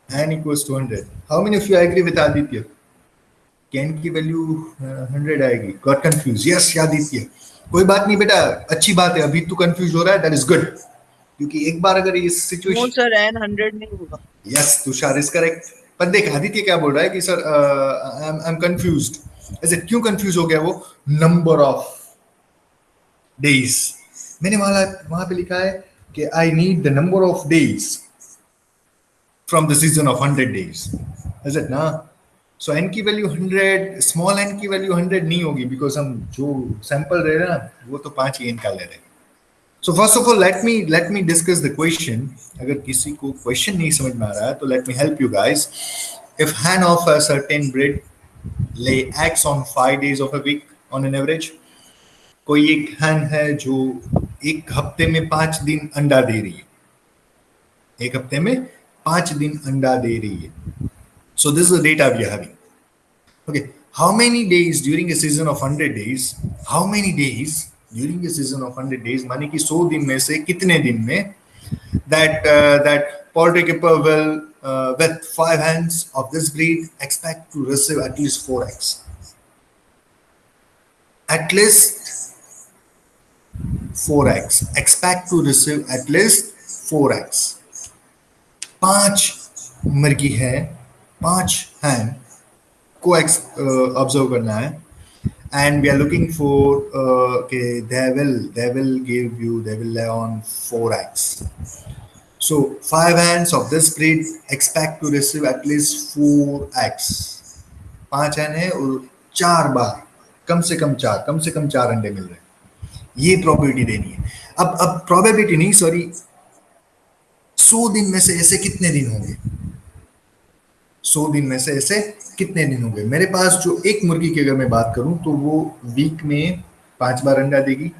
n equals to 100. How many of you agree with Aditya? n की वैल्यू 100 आएगी. Got confused? Yes आदित्य. कोई बात नहीं बेटा, अच्छी बात है. अभी तू कंफ्यूज हो रहा है, that is good. क्योंकि एक बार अगर इस सिचुएशन. No sir, n 100 नहीं होगा. Yes, Tushar is correct. पर देख आदित्य क्या बोल रहा है कि सर आई एम कंफ्यूज्ड. ऐसे क्यों कंफ्यूज हो गया वो? Number of days. मैंने वहां पे लिखा है कि I need the number of days from the season of 100 days. Is it ना? सो n की वैल्यू 100, स्मॉल n की वैल्यू 100 नहीं होगी, बिकॉज हम जो सैंपल ले रहे हैं ना वो तो 5 ही n का ले रहे हैं. So first of all, let me discuss the question. अगर किसी को question नहीं समझ में आ रहा है तो let me help you guys. If hen of a certain breed lay eggs on 5 days of a week on an average, कोई एक hen है जो एक हफ्ते में 5 दिन अंडा दे रही है. एक हफ्ते में 5 दिन अंडा दे रही है. So this is the data we are having. Okay, how many days during a season of 100 days? How many days during a season of 100 days? माने कि 100 दिन में से कितने दिन में that poultry keeper will with 5 hens of this breed expect to receive at least 4 eggs. At least 4 eggs. Expect to receive at least 4 eggs. 5 मुर्गी है, 5 hen को ऑब्जर्व करना है. And we are looking for they will lay on 4 eggs. So 5 hens of this breed expect to receive at least 4 eggs. 5 hen है और 4 बार कम से कम 4 अंडे मिल रहे हैं. ये प्रोबेबिलिटी देनी है. अब प्रोबेबिलिटी नहीं, सॉरी, 100 दिन में से ऐसे कितने दिन होंगे? 100 दिन में से ऐसे कितने दिन होंगे? मेरे पास जो एक मुर्गी की अगर मैं बात करूं तो वो वीक में 5 बार अंडा देगी.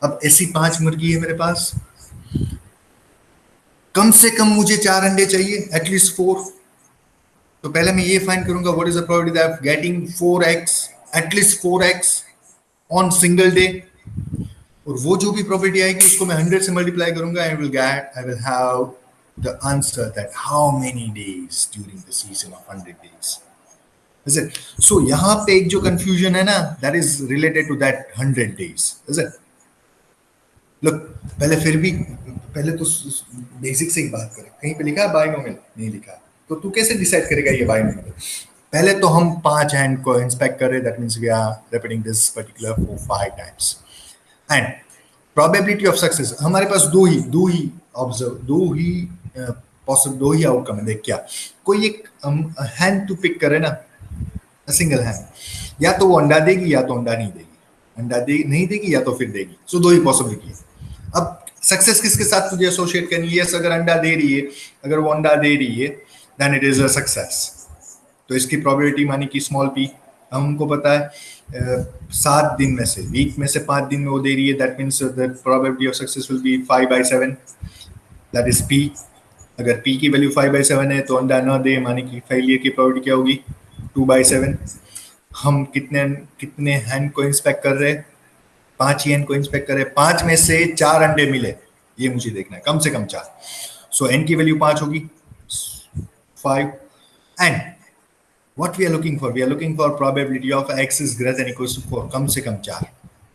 अब ऐसी 5 मुर्गी है मेरे पास, कम से कम मुझे 4 अंडे चाहिए, एटलीस्ट 4. तो पहले मैं ये फाइंड करूंगा what is the probability of getting 4 eggs, at least 4 eggs on single day. और वो जो भी प्रोबेबिलिटी आएगी उसको मैं 100 से मल्टीप्लाई करूंगा. I will have the answer that how many days during the season of 100 days. Is it? So यहाँ पे एक जो confusion है ना, that is related to that 100 days. Is it? Look, पहले तो बेसिक से ही बात करें. कहीं पे लिखा है बाइनोमियल? नहीं लिखा. तो तू कैसे डिसाइड करेगा ये बाइनोमियल? पहले तो हम 5 हैंड को इंस्पेक्ट कर रहे, that means we are repeating this particular for 5 times and probability of success हमारे पास दो ही ऑब्जर्व दो ही आउटकम है। देख क्या कोई एक हैंड टू पिक करे ना, सिंगल हैंड, या तो वो अंडा देगी या तो अंडा नहीं देगी, अंडा नहीं देगी या तो फिर देगी। सो दो ही पॉसिबिलिटी है। अब सक्सेस किसके साथ तुझे एसोसिएट करनी है? यस, अगर अंडा दे रही है, अगर वो अंडा दे रही है then it is a success. तो इसकी प्रोबेबिलिटी मानी कि स्मॉल पी, हमको पता है 7 दिन में से, वीक में से 5 दिन में वो दे रही है, that means the probability of success will be 5/7, that is P. अगर पी की वैल्यू 5/7 है तो अंडा न दे मानी कि फेलियर की प्रोबेबिलिटी क्या होगी? 2/7। हम कितने हैंड को इंस्पेक्ट कर रहे हैं? 5 ही हैंड को इंस्पेक्ट कर रहे हैं। 5 में से 4 अंडे मिले, ये मुझे देखना है, कम से कम 4। सो एन की वैल्यू 5 होगी, 5 and what we are looking for? We are looking for probability of x is greater than equals to 4, कम से कम 4।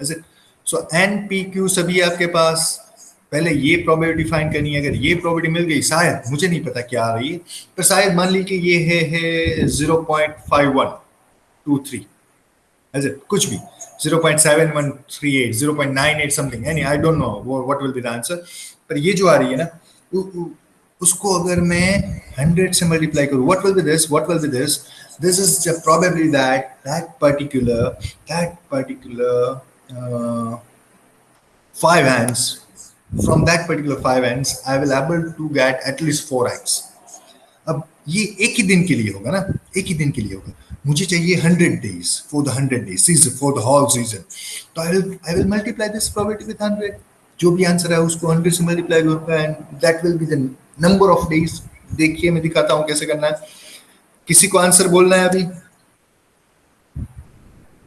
is it? So n p q सभी आपके पास। पहले ये probability फाइंड करनी है। अगर ये probability मिल गई, शायद, मुझे नहीं पता क्या आ रही है, पर शायद मान ली कि ये है 0.5123, is it? कुछ भी 0.7138, 0.98 something, any I don't know what will be the answer। पर ये जो आ रही है ना, उसको अगर मैं 100 से मल्टीप्लाई करूँ, what will be this? This is the probability that particular 5 hands, from that particular 5 hands I will able to get at least 4x। अब ये एक ही दिन के लिए होगा ना, एक ही दिन के लिए होगा। मुझे चाहिए 100 days, for the 100 days season, for the whole season। तो I will multiply this probability with 100। जो भी आंसर है उसको 100 से मल्टीप्लाई करूंगा and that will be the number of days. देखिए मैं दिखाता हूं कैसे करना है। किसी को आंसर बोलना है? अभी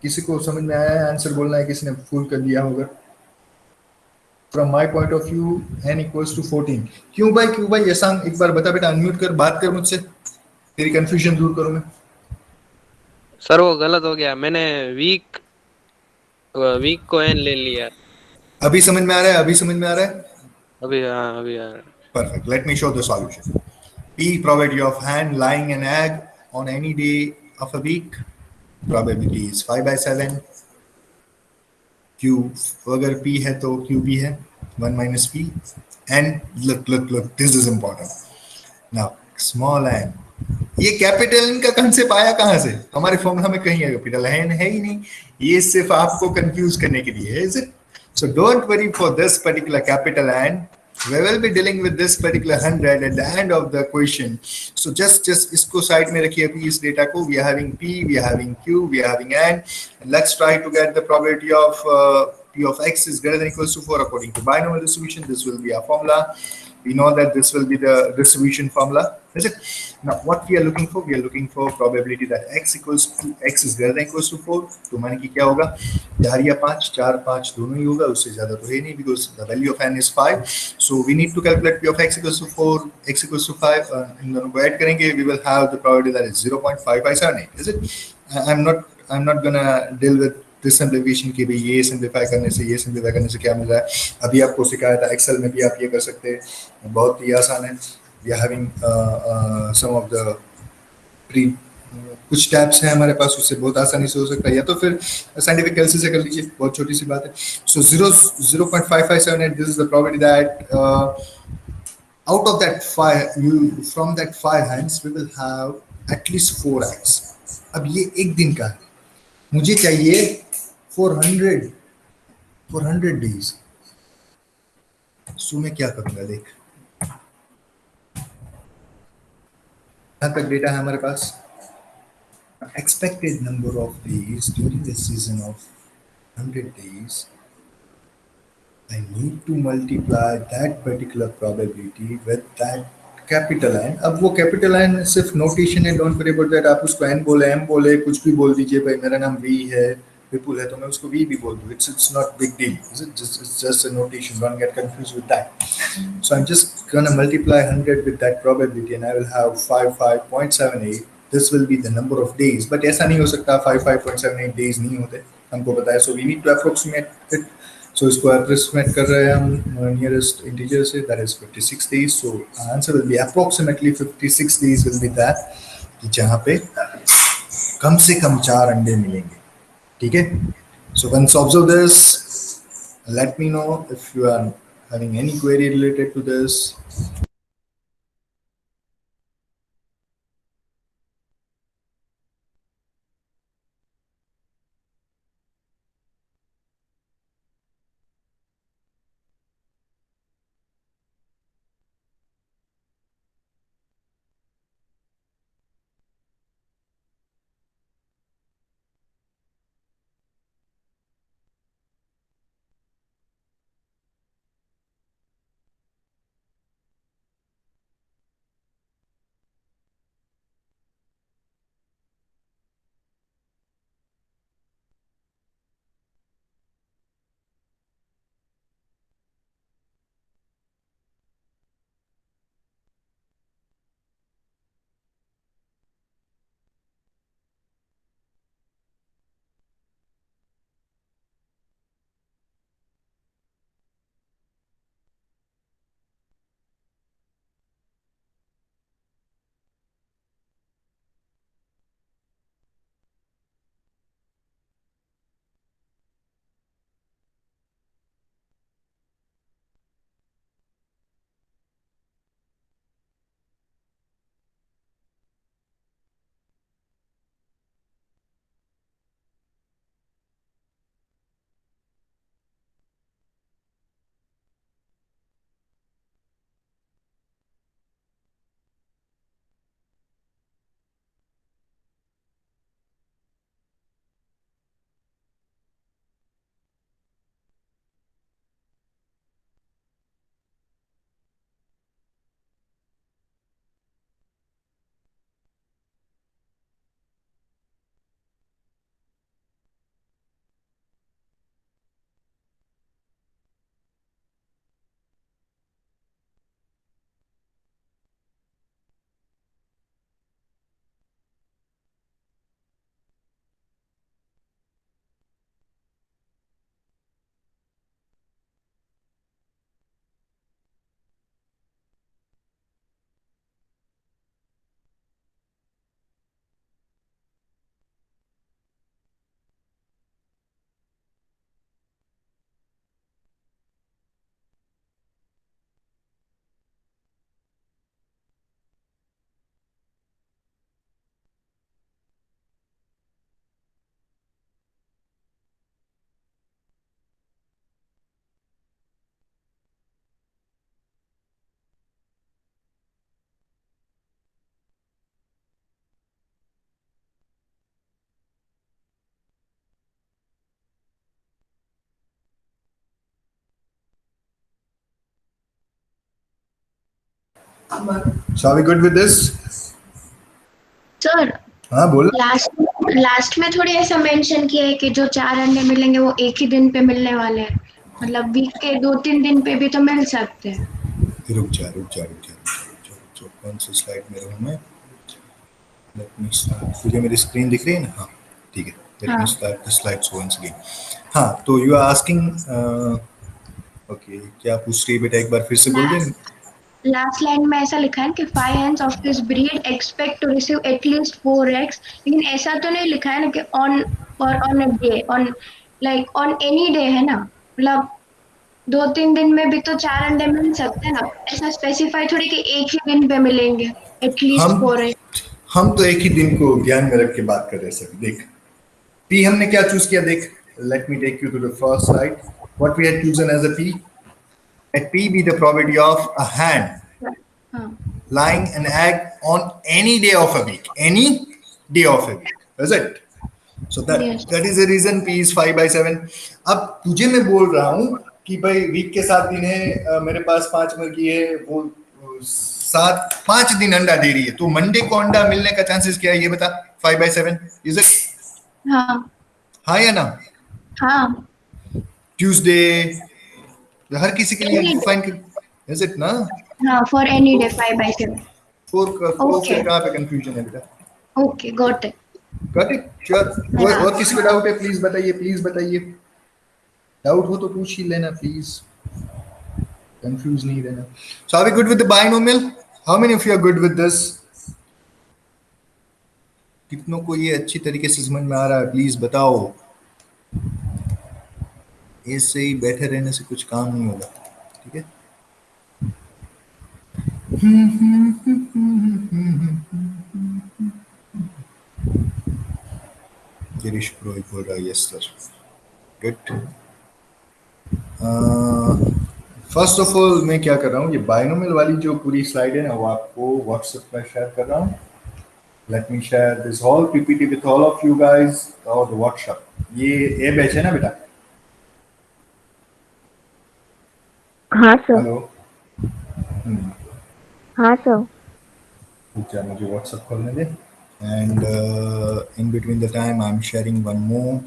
किसी को समझ में आया है? आंसर बोलना है? किसी ने फुल कर दिया होगा? From my point of view n equals to 14। क्यों भाई यशांक एक बार बता बेटा, अनम्यूट कर, बात कर मुझसे, तेरी कंफ्यूजन दूर करूं मैं। सर वो गलत हो गया, मैंने वीक को n ले लिया। अभी समझ में आ रहा है? अभी समझ में आ रहा है? अभी हाँ, अभी आ रहा है। Perfect. Let me show the solution. P, probability of hen laying an egg on any day of a week. Probability is 5/7. Q, अगर P है तो Q भी है, 1 minus P. And look, this is important. Now, small n. ये capital n का concept आया कहाँ से? हमारे फॉर्मूला में कहीं कैपिटल n है ही नहीं। ये सिर्फ आपको कंफ्यूज करने के लिए है, is it? So don't worry for this particular capital N. We will be dealing with this particular 100 at the end of the question. So just इसको साइड में रखिए अभी इस डेटा को। We are having P, we are having Q, we are having N. And let's try to get the probability of P of X is greater than equals to 4 according to binomial distribution. This will be our formula. We know that this will be the distribution formula, is it? Now what we are looking for? We are looking for probability that x is greater than equals to 4. तो माने कि क्या होगा? 4 या 5, 4 5 दोनों ही होगा, उससे ज्यादा तो है नहीं, because the value of n is 5. So we need to calculate p of x equals to 4, x equals to 5. इन दोनों को ऐड करेंगे, we will have the probability that is 0.5578, is it? I'm not gonna deal with this simplification कि भाई ये simplify करने से, ये simplify करने से क्या मिल रहा है। अभी आपको सिखाया था, एक्सेल में भी आप ये कर सकते हैं, बहुत ही आसान है। We are having some of the कुछ टैब्स हैं हमारे पास, उससे बहुत आसानी से हो सकता है, या तो फिर साइंटिफिक कैलकुलेशन से कर लीजिए, बहुत छोटी सी बात है। सो 0.5578, this is the probability that out of that 5, from that 5 hands we will have at least 4x। अब ये एक दिन का है, मुझे चाहिए 400 डेज। सो मैं क्या करूंगा, देख यहाँ तक डेटा है हमारे पास। Expected number of days during the season of 100 days, I need to multiply that particular probability with that capital N। अब वो capital N सिर्फ नोटेशन है, डोंट वरी अबाउट दैट। आप उसको N बोले, M बोले, कुछ भी बोल दीजिए। भाई मेरा नाम V है, विपुल है, तो मैं उसको V भी बोल दूँ। It's not big deal, is it? It's just a notation. Don't get confused with that. So I'm just gonna multiply 100 with that probability and I will have 55.78. This will be the number of days. But ऐसा नहीं हो सकता, 55.78 days नहीं होते, हमको पता है। So we need to approximate it. So इसको approximate कर रहे हैं हम nearest integer से, that is 56 days. So answer will be approximately 56 days will be that, जहाँ पे कम से कम 4 अंडे मिलेंगे, ठीक है। So once observe this, let me know if you are having any query related to this. So are we good with this? Sir हाँ बोलो। Last last में थोड़ी ऐसा मेंशन किया है कि जो 4 अंडे मिलेंगे वो एक ही दिन पे मिलने वाले हैं, मतलब वीक के 2-3 दिन पे भी तो मिल सकते हैं। रुक जा, कौन सी स्लाइड में रहूँ मैं? Let me start. तुझे मेरी स्क्रीन दिख रही है ना? हाँ ठीक है, लेट मी हाँ start the slides once again. हाँ तो यू आर आस्किंग, ओके क्या पूछ रही है बेटा, एक बार फिर से बोल दें। लास्ट लाइन में ऐसा लिखा है कि 5 hens of this breed expect to receive at least 4 eggs, लेकिन ऐसा तो नहीं लिखा है ना कि ऑन और on a day, on like on any day है ना, मतलब 2-3 दिन में भी तो 4 अंडे मिल सकते हैं ना, ऐसा स्पेसिफाई थोड़ी कि एक ही दिन पे मिलेंगे एटलीस्ट हम 4 eggs। हम तो एक ही दिन को ध्यान में रख के बात कर रहे हैं सर। देख पी हमने क्या चूज किया, देख let me take you to the first slide. What we had chosen as a P, let P be the probability of a hen हाँ laying an egg on any day of a week. Any day of a week. Is it? So Yes. that is the reason P is 5/7. अब तुझे मैं बोल रहा हूँ कि भाई week के 7 दिन है, मेरे पास 5 मुर्गी है, वो 5 दिन अंडा दे रही है, तो मंडे को अंडा मिलने का चांसेस क्या है ये बता। 5/7 इज इट? हाँ हाँ या ना? हाँ ट्यूसडे हर किसी के लिए Any day. डिफाइन कर, इज इट ना? हाँ for any day 5/7। Four Okay. फिर कहाँ पे कंफ्यूजन है बेटा? Okay got it. Got it? Sure. और किसी को डाउट है प्लीज बताइए, प्लीज बताइए। डाउट हो तो पूछ ही लेना प्लीज, कंफ्यूज नहीं रहना। So are we good with the binomial? How many of you are good with this? कितनों को ये अच्छी तरीके से समझ में आ रहा है प्लीज बताओ। ऐसे ही बैठे रहने से कुछ काम नहीं होगा, ठीक है। गिरीश पुरोहित बोल रहा है yes sir, good. First of all मैं क्या कर रहा हूँ, ये बाइनोमियल वाली जो पूरी स्लाइड है ना वो आपको व्हाट्सएप पर शेयर कर रहा हूँ। Let me share this whole PPT with all of you guys और व्हाट्सएप। ये ए बैच है ना बेटा? हाँ सर। हेलो। हाँ सर। अच्छा मुझे व्हाट्सएप खोलने दे and in between the time I am sharing one more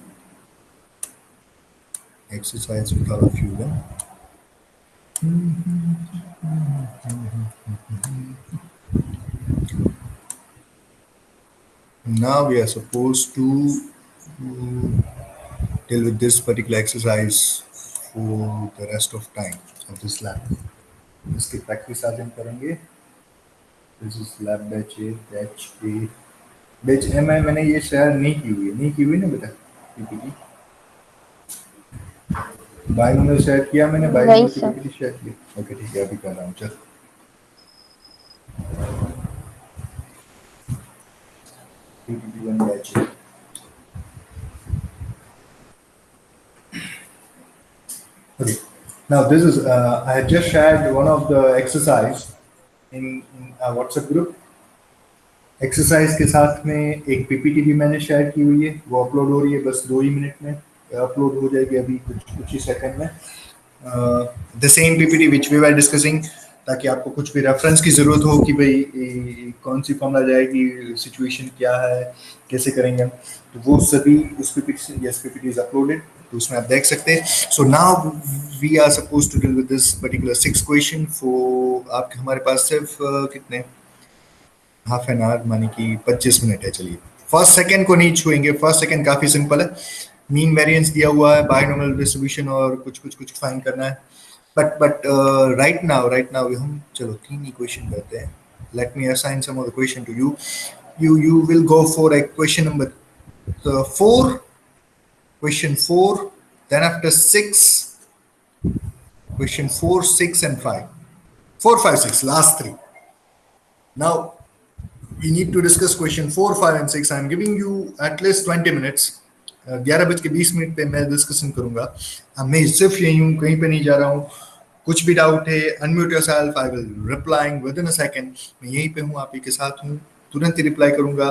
exercise with all of you then. Now we are supposed to deal with this particular exercise for the rest of time of this lab. इसकी practice आज हम करेंगे। This is lab batch A, batch A, batch M है। मैंने ये share नहीं की हुई ना बेटा PPT। बाइनोमियल शेयर किया मैंने, बाइनोमियल की PPT शेयर की। ओके ठीक है अभी कर रहा हूँ चल। PPT one batch A. Okay. Now this is I had just shared one of the exercise in our WhatsApp group. Exercise के साथ में एक पीपीटी भी मैंने शेयर की हुई है, वो अपलोड हो रही है, बस 2 ही मिनट में अपलोड हो जाएगी अभी कुछ ही सेकंड में। The same PPT which we were discussing, ताकि आपको कुछ भी रेफरेंस की ज़रूरत हो कि भाई कौन सी फॉर्मूला जाएगी, सिचुएशन क्या है, कैसे करेंगे हम, तो वो सभी उस पीपीटी से, यस पीपीटी इज अपलोडेड, तो उसमें आप देख सकते हैं। So now we are suppose to deal with this particular 6 question for आपके, हमारे पास सिर्फ कितने, हाफ एन आवर मानी कि 25 मिनट है। चलिए फर्स्ट सेकंड को नहीं छुएंगे, फर्स्ट सेकंड काफी सिंपल है, मीन वेरिएंस दिया हुआ है, बायनोमियल डिस्ट्रीब्यूशन और कुछ फाइंड करना है। बट राइट नाउ हम चलो 3 ही क्वेश्चन करते हैं। Let me assign some of the question to you. You will go for a question number 4, question 4, then after 6, question 4, 6 and 5, 4, 5, 6, last 3. Now we need to discuss question 4, 5 and 6. I am giving you at least 20 minutes. 11:20 पे मैं discussion करूंगा। अब मैं सिर्फ यही हूँ, कहीं पे नहीं जा रहा हूँ। कुछ भी डाउट है unmute yourself, I will replying with in a second. मैं यहीं पे हूँ, आप ही के साथ हूँ, तुरंत ही रिप्लाई करूंगा।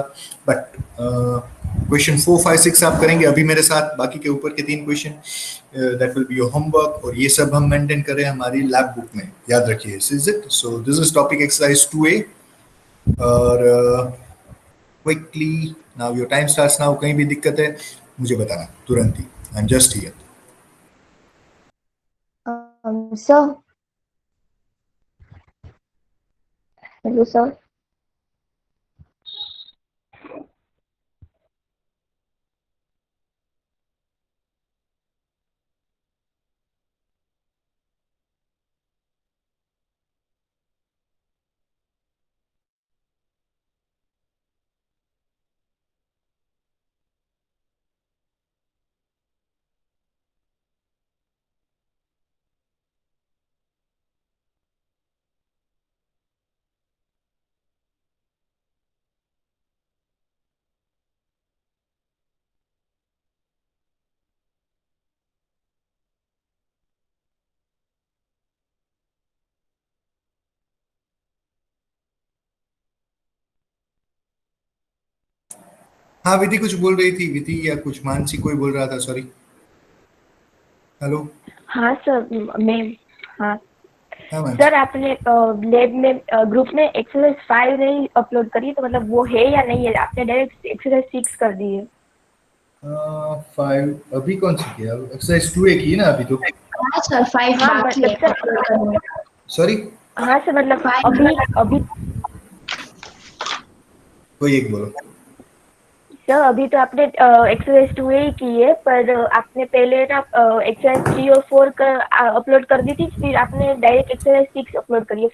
बट क्वेश्चन 4, 5, 6 आप करेंगे अभी मेरे साथ, बाकी के ऊपर के 3 question that will be your homework, और ये सब हम मेंटेन करें हमारी लैब बुक में, याद रखिए। Is it so this is topic exercise 2A और quickly now your time starts now. कहीं भी दिक्कत है मुझे बताना तुरंत ही, I am just here. Sir, hello sir. हाँ विधि कुछ बोल रही थी, विधि या कुछ मानसी कोई बोल रहा था, सॉरी। हेलो। हाँ सर, मैं, हाँ हाँ सर, आपने लैब में ग्रुप में एक्सरसाइज 5 नहीं अपलोड करी, तो मतलब वो है या नहीं है? आपने डायरेक्ट एक्सरसाइज 6 कर दी है। 5 अभी कौन सी किया? एक्सरसाइज 2A की ना अभी तो। हाँ सर 5 हाँ बाकी मतलब है। सर, सॉरी हाँ सर मतलब अभी कोई एक बोलो। सर अभी तो आपने एक्सरसाइज 2A ही की है, पर आपने पहले ना एक्सरसाइज 3 और 4 का अपलोड कर दी थी, फिर आपने डायरेक्ट एक्सरसाइज 6 अपलोड करी है।